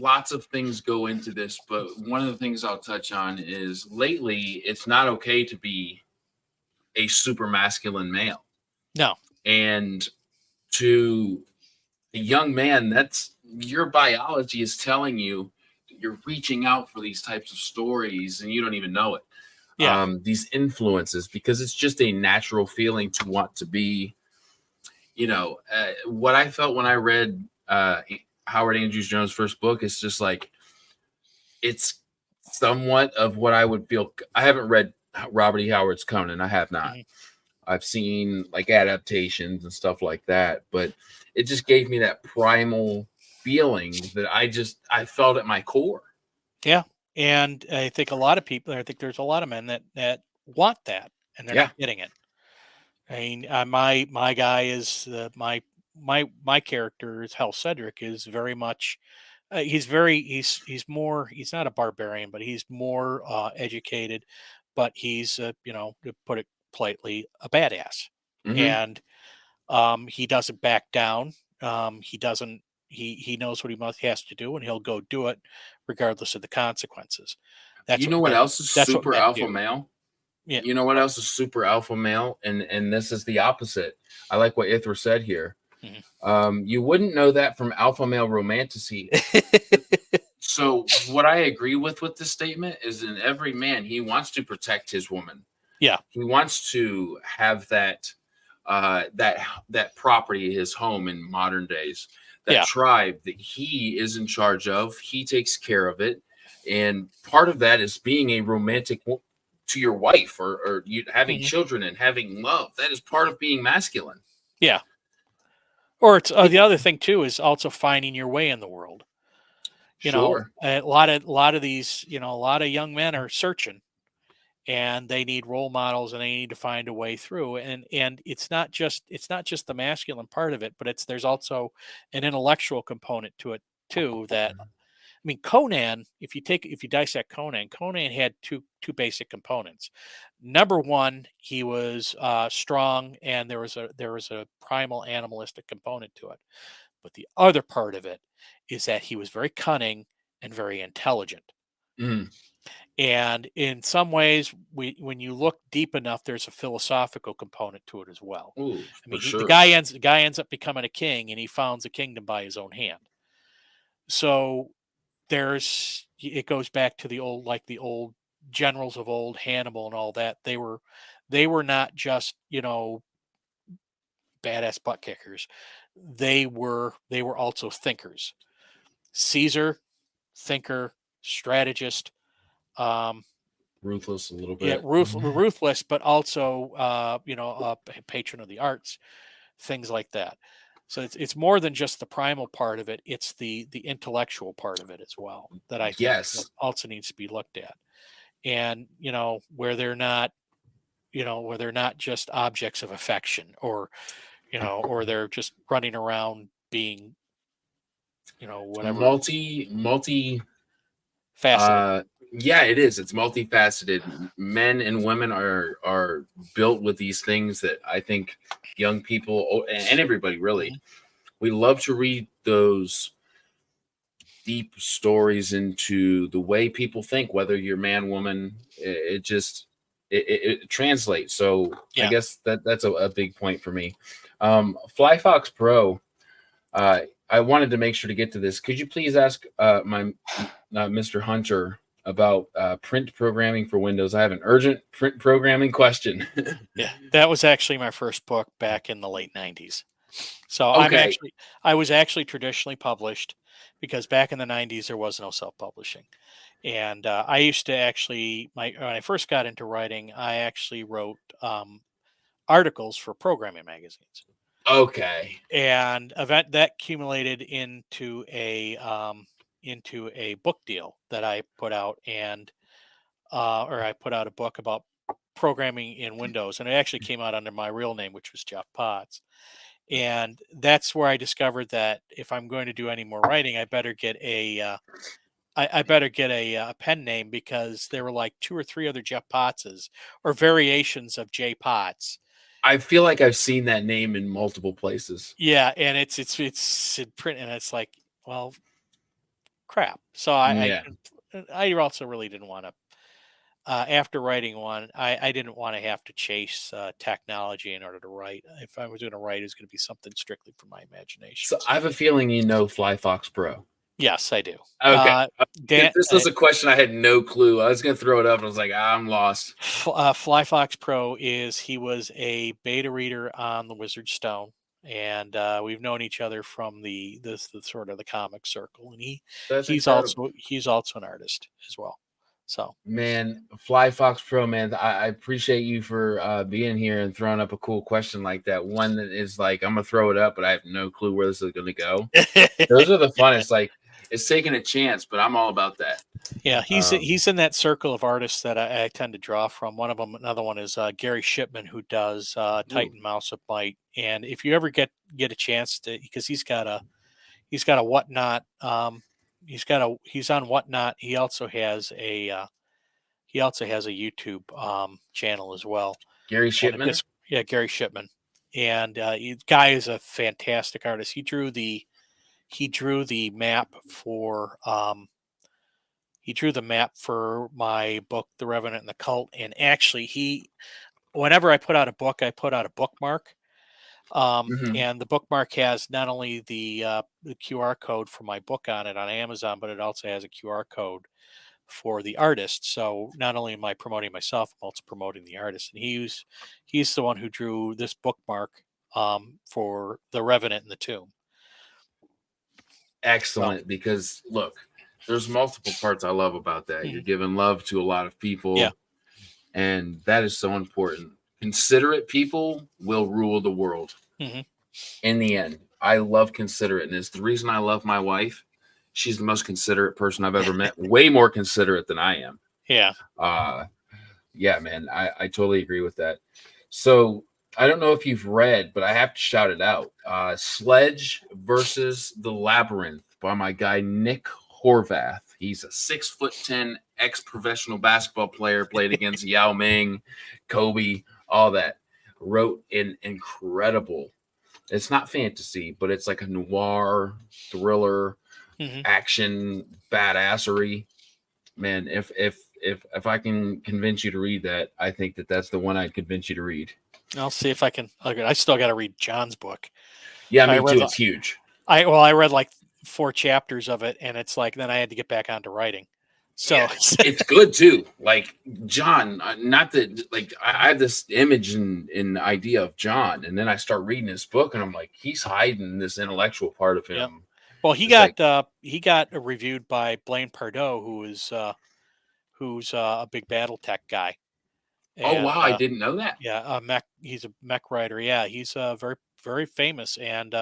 lots of things go into this, but one of the things I'll touch on is lately it's not okay to be a super masculine male. No. And to a young man, that's your biology is telling you that you're reaching out for these types of stories and you don't even know it. Yeah. These influences, because it's just a natural feeling to want to be, what I felt when I read Howard Andrews Jones' first book is just like, it's somewhat of what I would feel. I haven't read Robert E. Howard's Conan. I have not. Mhm. I've seen like adaptations and stuff like that, but it just gave me that primal feeling that I felt at my core. Yeah. And I think I think there's a lot of men that want that and they're Yeah. not getting it. I mean, my guy is my character is Hal Cedric is very much he's not a barbarian, but he's more educated, but he's to put it politely, a badass. Mm-hmm. And he doesn't back down. He doesn't he knows what he has to do, and he'll go do it regardless of the consequences. That's You what know what men else is that's what super men alpha do. male? Yeah. You know what else is super alpha male? And this is the opposite. I like what Ithra said here. Mhm. You wouldn't know that from alpha male romanticy. So what I agree with this statement is in every man, he wants to protect his woman. Yeah. He wants to have that that property, his home in modern days, that Yeah. tribe that he is in charge of. He takes care of it, and part of that is being a romantic to your wife, or you having Mhm. children and having love. That is part of being masculine. Yeah. Or it's the other thing too is also finding your way in the world. Sure. A lot of these, a lot of young men are searching, and they need role models, and they need to find a way through. And it's not just the masculine part of it, but there's also an intellectual component to it too. That I mean, Conan, if you dissect Conan had two basic components. Number one, he was strong, and there was a primal animalistic component to it. But the other part of it is that he was very cunning and very intelligent. Mm. And in some ways, when you look deep enough, there's a philosophical component to it as well. Ooh, I for mean, the sure. guy ends up becoming a king, and he founds a kingdom by his own hand. So it goes back to the old generals of old, Hannibal and all that. They were not just badass butt kickers. They were also thinkers. Caesar, thinker, strategist. Um, Ruthless a little yeah, bit. ruthless, but also a patron of the arts, things like that. So it's more than just the primal part of it; it's the intellectual part of it as well that I think Yes. also needs to be looked at. And where they're not just objects of affection, or they're just running around being whatever Multi faceted. yeah, it is. It's multifaceted. Men and women are built with these things that I think young people and everybody really, we love to read those deep stories into the way people think, whether you're man, woman. It just it translates. So I Yeah. guess that's a big point for me. Fly Fox Pro. I wanted to make sure to get to this. Could you please ask my Mr. Hunter about print programming for Windows? I have an urgent print programming question. Yeah, that was actually my first book back in the late '90s. So Okay. I was actually traditionally published because back in the '90s there was no self-publishing, and I used to actually when I first got into writing, I actually wrote articles for programming magazines, Okay. and event that accumulated into a book deal that I put out, and or I put out a book about programming in Windows, and it actually came out under my real name, which was Jeff Potts. And that's where I discovered that if I'm going to do any more writing, I better get a pen name, because there were like two or three other Jeff Pottses or variations of J Potts, I feel like I've seen that name in multiple places. Yeah, and it's in print, and it's like, well, crap. So Yeah. I also really didn't want to. After writing one, I didn't want to have to chase technology in order to write. If I was going to write, it was going to be something strictly for my imagination. So I have a feeling you know Fly Fox Pro. Yes, I do. Okay. Dan, This was a question I had no clue. I was going to throw it up and I was like, I'm lost. Fly Fox Pro he was a beta reader on the Wizard Stone, and we've known each other from the sort of the comic circle, and That's incredible. he's also an artist as well. So Man, Fly Fox Pro, man, I appreciate you for being here and throwing up a cool question like that. One that is like, I'm going to throw it up, but I have no clue where this is going to go. Those are the funnest. Like, it's taking a chance, but I'm all about that. Yeah, he's in that circle of artists that I tend to draw from. One of them, another one is Gary Shipman, who does Titan Mouse of Might. And if you ever get a chance to, because he's got a Whatnot, he's on Whatnot. He also has a YouTube channel as well. Gary Shipman. Yeah, Gary Shipman, and guy is a fantastic artist. He drew the map for my book, The Revenant and The Cult. And actually, whenever I put out a book, I put out a bookmark. And the bookmark has not only the QR code for my book on it on Amazon, but it also has a QR code for the artist. So not only am I promoting myself, I'm also promoting the artist. And he's the one who drew this bookmark for The Revenant and the Tomb. Excellent, because look, there's multiple parts I love about that. Mm-hmm. You're giving love to a lot of people, and that is so important. Considerate people will rule the world. Mm-hmm. In the end, I love considerateness. The reason I love my wife, she's the most considerate person I've ever met. Way more considerate than I am. Yeah. Yeah, man, I totally agree with that. So I don't know if you've read, but I have to shout it out. Sledge versus the Labyrinth by my guy, Nick Horvath. He's a 6'10" ex-professional basketball player, played against Yao Ming, Kobe, all that. Wrote an incredible, it's not fantasy, but it's like a noir thriller, action badassery. Man, if I can convince you to read that, I think that's the one I'd convince you to read. I'll see if I can. I still got to read John's book. Yeah, me too. It's huge. I read like 4 chapters of it, and it's like then I had to get back onto writing. So yeah, it's good too. Like John, not that like I have this image and idea of John, and then I start reading his book, and I'm like, he's hiding this intellectual part of him. Yep. Well, he got reviewed by Blaine Pardoe, who's a big BattleTech guy. And, wow, I didn't know that. Yeah, he's a mech writer. Yeah, he's very, very famous, and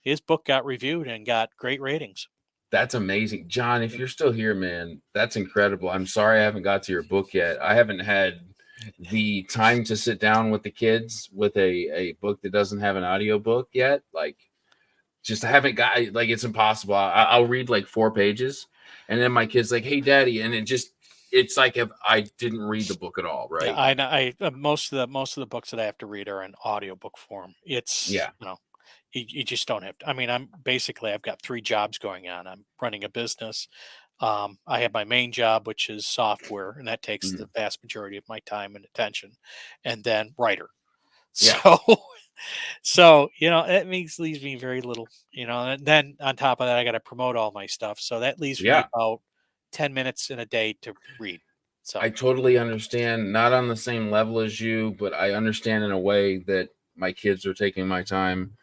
his book got reviewed and got great ratings. That's amazing. John, if you're still here, man, that's incredible. I'm sorry I haven't got to your book yet. I haven't had the time to sit down with the kids with a book that doesn't have an audio book yet. Like, just I haven't got, like, it's impossible. I'll read like 4 pages, and then my kid's like, hey, Daddy, and it's like if I didn't read the book at all, right? Yeah, I most of the books that I have to read are in audiobook form. It's you just don't have to. I mean, I've got 3 jobs going on. I'm running a business. I have my main job, which is software, and that takes the vast majority of my time and attention, and then writer. Yeah. So it leaves me very little, and then on top of that, I got to promote all my stuff. So that leaves me about 10 minutes in a day to read. So I totally understand, not on the same level as you, but I understand in a way that my kids are taking my time,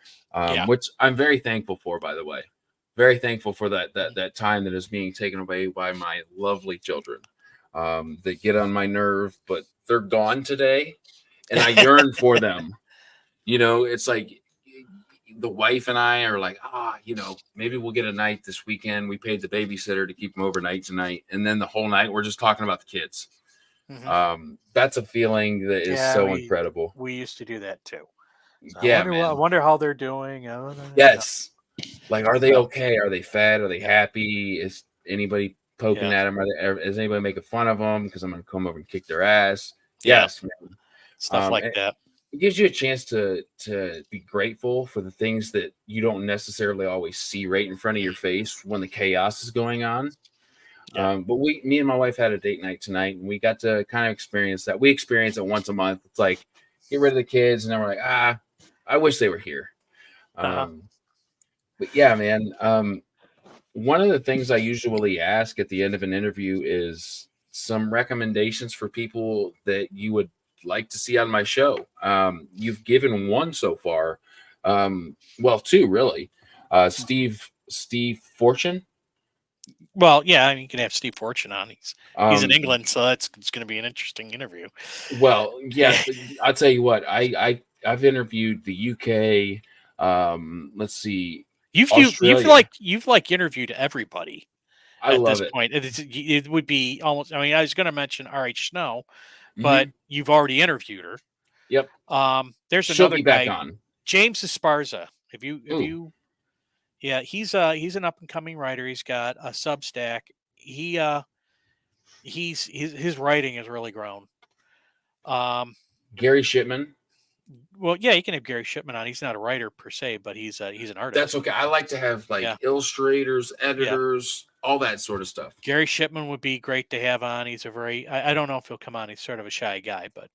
which I'm very thankful for, by the way. Very thankful for that time that is being taken away by my lovely children. That get on my nerve, but they're gone today, and I yearn for them. It's like the wife and I are like, maybe we'll get a night this weekend. We paid the babysitter to keep them overnight tonight. And then the whole night we're just talking about the kids. Mm-hmm. That's a feeling that is so incredible. We used to do that too. So I wonder how they're doing. Yes. Like, are they okay? Are they fed? Are they happy? Is anybody poking at them? Is anybody making fun of them? Because I'm going to come over and kick their ass. Yes, man. Stuff like that. it gives you a chance to be grateful for the things that you don't necessarily always see right in front of your face when the chaos is going on. Yeah. But me and my wife had a date night tonight, and we got to kind of experience that. We experience it once a month. It's like get rid of the kids, and then we're like, I wish they were here. Uh-huh. But yeah, man. One of the things I usually ask at the end of an interview is some recommendations for people that you would like to see on my show. You've given one so far. Well, two really. Steve Fortune. Well, yeah, I mean, you can have Steve Fortune on. He's in Um, England, so it's going to be an interesting interview. well, yeah, I'll tell you what. I've interviewed the UK. Let's see, Australia. You've interviewed everybody I at this love it. point. It would be almost. I mean, I was going to mention R.H. Snow, but Mhm. you've already interviewed her. Yep. There's She'll another be back guy, on. James Esparza. Have Ooh. you? Yeah, he's an up and coming writer. He's got a Substack. His writing has really grown. Gary Shipman. Well, yeah, you can have Gary Shipman on. He's not a writer per se, but he's an artist. That's okay. I like to have like illustrators, editors, all that sort of stuff. Gary Shipman would be great to have on. He's a very I don't know if he'll come on. He's sort of a shy guy, but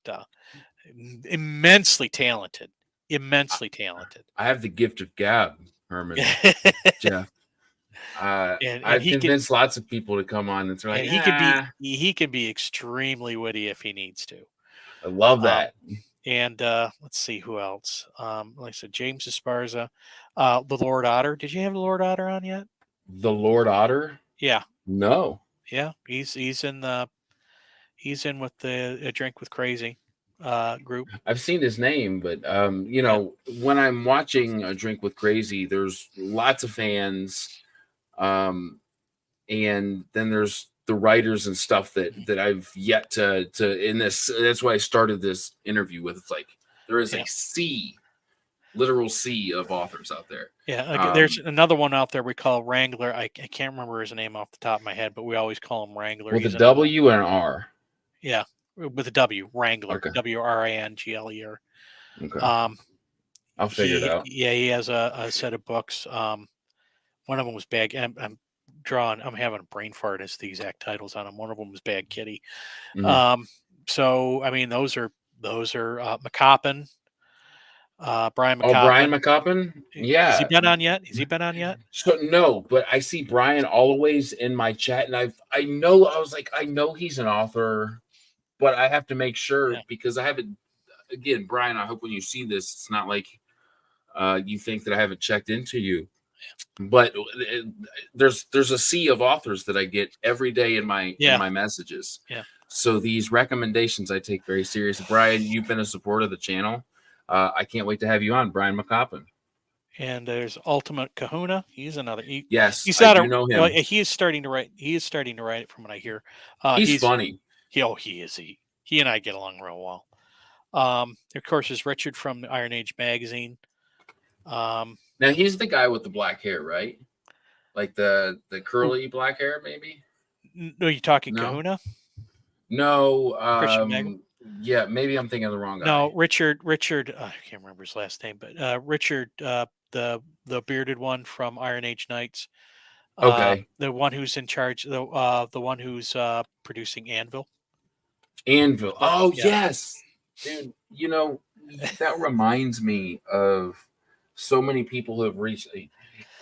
immensely talented. Immensely talented. I have the gift of gab, Herman. Jeff. And I've convinced lots of people to come on, and they're like, he can be extremely witty if he needs to. I love that. And let's see who else. Like I said, James Esparza, the Lord Otter. Did you have the Lord Otter on yet? The Lord Otter? Yeah. No. Yeah, he's in with the A Drink with Crazy group. I've seen his name, but when I'm watching A Drink with Crazy, there's lots of fans, and then there's the writers and stuff that I've yet to in this. That's why I started this interview with. It's like there is a literal sea of authors out there. Yeah, there's another one out there we call Wrangler. I can't remember his name off the top of my head, but we always call him Wrangler. With a W and an R. Yeah, with a W, Wrangler. Okay. Wrangler. Okay. I'll figure it out. Yeah, he has a set of books. One of them was Bag. I'm having a brain fart as the exact titles on them. One of them was Bad Kitty. Mm-hmm. So I mean, those are McCoppin. Brian McCoppin. Oh, Brian McCoppin? Yeah. Has he been on yet? So no, but I see Brian always in my chat, and I know he's an author, but I have to make sure because I haven't. Again, Brian, I hope when you see this, it's not like you think that I haven't checked into you. But there's a sea of authors that I get every day in my messages. Yeah. So these recommendations I take very seriously. Brian, you've been a supporter of the channel. I can't wait to have you on, Brian McCoppin. And there's Ultimate Kahuna. He's another. He's not I do know him. Well, he is starting to write. He is starting to write it from what I hear. He's funny. He is. He and I get along real well. Of course, is Richard from Iron Age magazine. Now he's the guy with the black hair, right? Like the curly black hair, maybe. No, you talking Kahuna? No. Yeah, maybe I'm thinking of the wrong guy. No, Richard. I can't remember his last name, but Richard, the bearded one from Iron Age Knights. Okay. The one who's in charge. The one who's producing Anvil. Anvil. Oh yes, dude. That reminds me of so many people who have recently.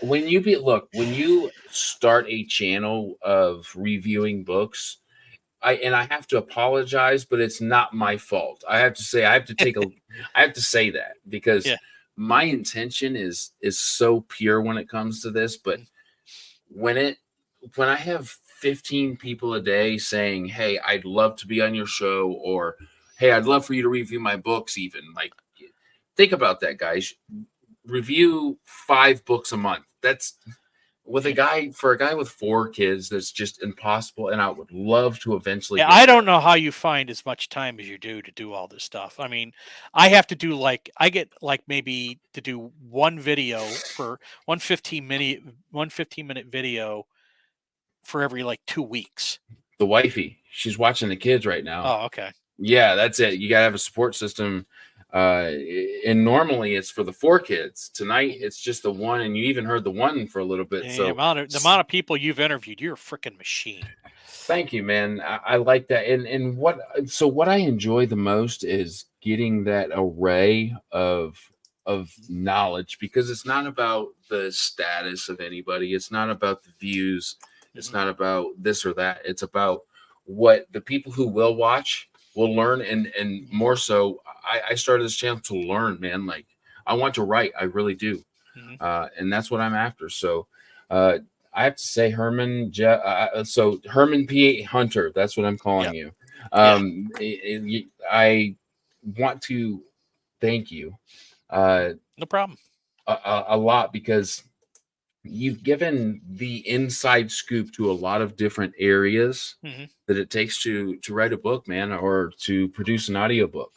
When you start a channel of reviewing books. I have to apologize, but it's not my fault. I have to say I have to say that because my intention is so pure when it comes to this. But when I have 15 people a day saying, "Hey, I'd love to be on your show," or "Hey, I'd love for you to review my books," even like think about that, guys. Review 5 books a month. That's a guy with 4 kids, that's just impossible. And I would love to eventually. I don't know how you find as much time as you do to do all this stuff. I mean, I have to do maybe to do one video for 15-minute video for every 2 weeks. The wifey, she's watching the kids right now. Oh, okay. Yeah, that's it. You gotta have a support system. And normally it's for the 4 kids. Tonight it's just the one, and you even heard the one for a little bit. The So amount of people you've interviewed, you're a freaking machine. thank you, man. I like that. And what I enjoy the most is getting that array of knowledge, because it's not about the status of anybody. It's not about the views. It's not about this or that. It's about what the people who will watch will learn, and more so, I started this channel to learn, man. Like, I want to write. I really do. And that's what I'm after. So I have to say, Herman, so Herman P. Hunter, that's what I'm calling you. I want to thank you. No problem. A lot, because you've given the inside scoop to a lot of different areas that it takes to write a book, man, or to produce an audiobook.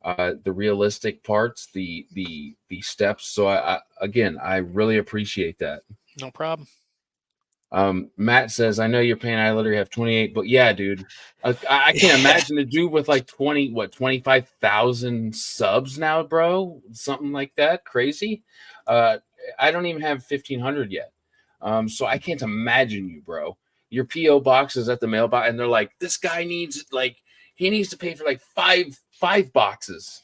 The realistic parts, the steps. So I really appreciate that. No problem. Matt says, I know you're paying. I literally have 28, but yeah, dude, I can't imagine a dude with like 25,000 subs now, bro. Something like that. Crazy. I don't even have 1,500 yet. So I can't imagine you, bro. Your PO box is at the mailbox, and they're like, this guy needs he needs to pay for like five boxes.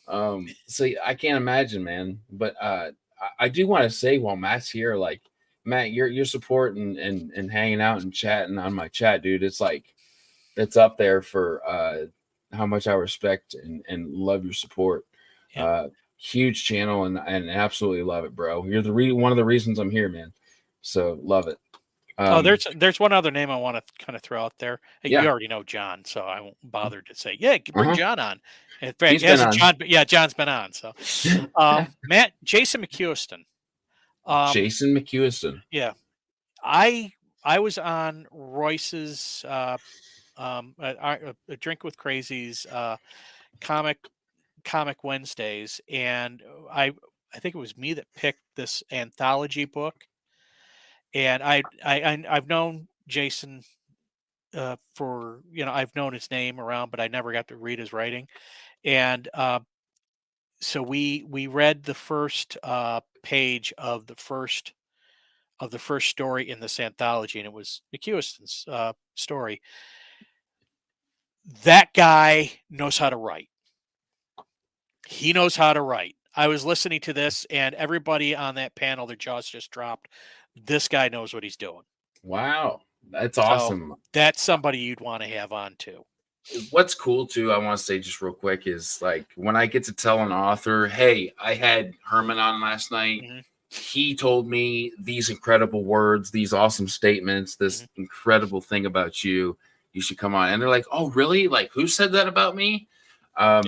So I can't imagine, man. But I do want to say, while Matt's here, like, Matt, your support and hanging out and chatting on my chat, dude, it's like, it's up there for how much I respect and love your support. Huge channel, and absolutely love it, bro. You're one of the reasons I'm here, man. So love it. There's one other name I want to kind of throw out there. You already know John, so I won't bother to say, bring John on. In fact, John's been on. So Jason McEwiston. Jason McEwiston. Yeah. I was on Royce's a Drink with Crazies comic Wednesdays, and I think it was me that picked this anthology book. And I've known Jason for, I've known his name around, but I never got to read his writing. And so we read the first page of the first story in this anthology, and it was McEwiston's story. That guy knows how to write. He knows how to write. I was listening to this, and everybody on that panel, their jaws just dropped. This guy knows what he's doing. Wow. That's awesome. So that's somebody you'd want to have on too. What's cool too, I want to say just real quick, is like, when I get to tell an author, hey, I had Herman on last night. He told me these incredible words, these awesome statements, this incredible thing about you. You should come on. And they're like, oh, really? Like, who said that about me?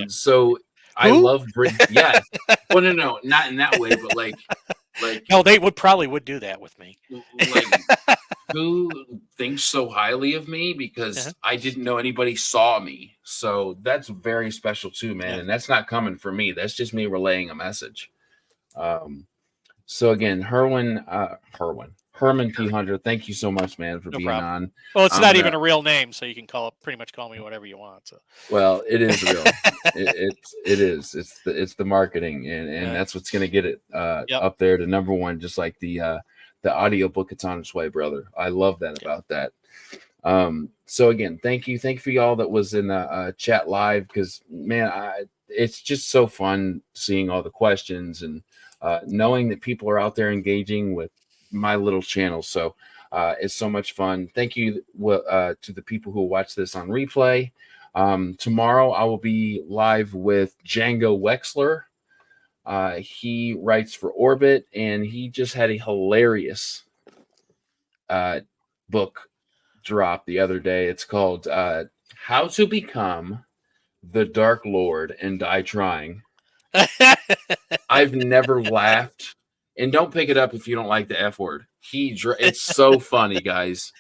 So I love well, no, not in that way, but like no, they probably would do that with me. Like, who thinks so highly of me because I didn't know anybody saw me. So that's very special too, man. And that's not coming from me. That's just me relaying a message. So again, Herman P. Hunter, thank you so much, man, for being on. Well, it's not even a real name, so you can pretty much call me whatever you want. So. Well, it is real. it is. It's the marketing, and that's what's gonna get it up there to number one, just like the audiobook. It's on its way, brother. I love that about that. So again, thank you for y'all that was in the chat live, because man, it's just so fun seeing all the questions and knowing that people are out there engaging with my little channel. So it's so much fun. Thank you to the people who watch this on replay. Tomorrow I will be live with Django Wexler. He writes for Orbit, and he just had a hilarious book drop the other day. It's called How to Become the Dark Lord and Die Trying. I've never laughed. And don't pick it up if you don't like the F word. It's so funny, guys.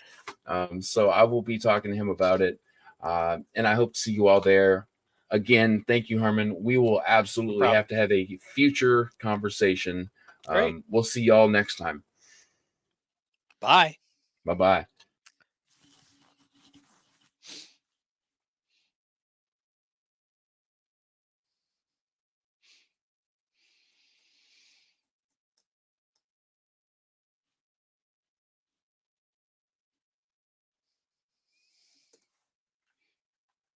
So I will be talking to him about it. And I hope to see you all there. Again, thank you, Herman. We will absolutely have to have a future conversation. We'll see y'all next time. Bye. Bye-bye.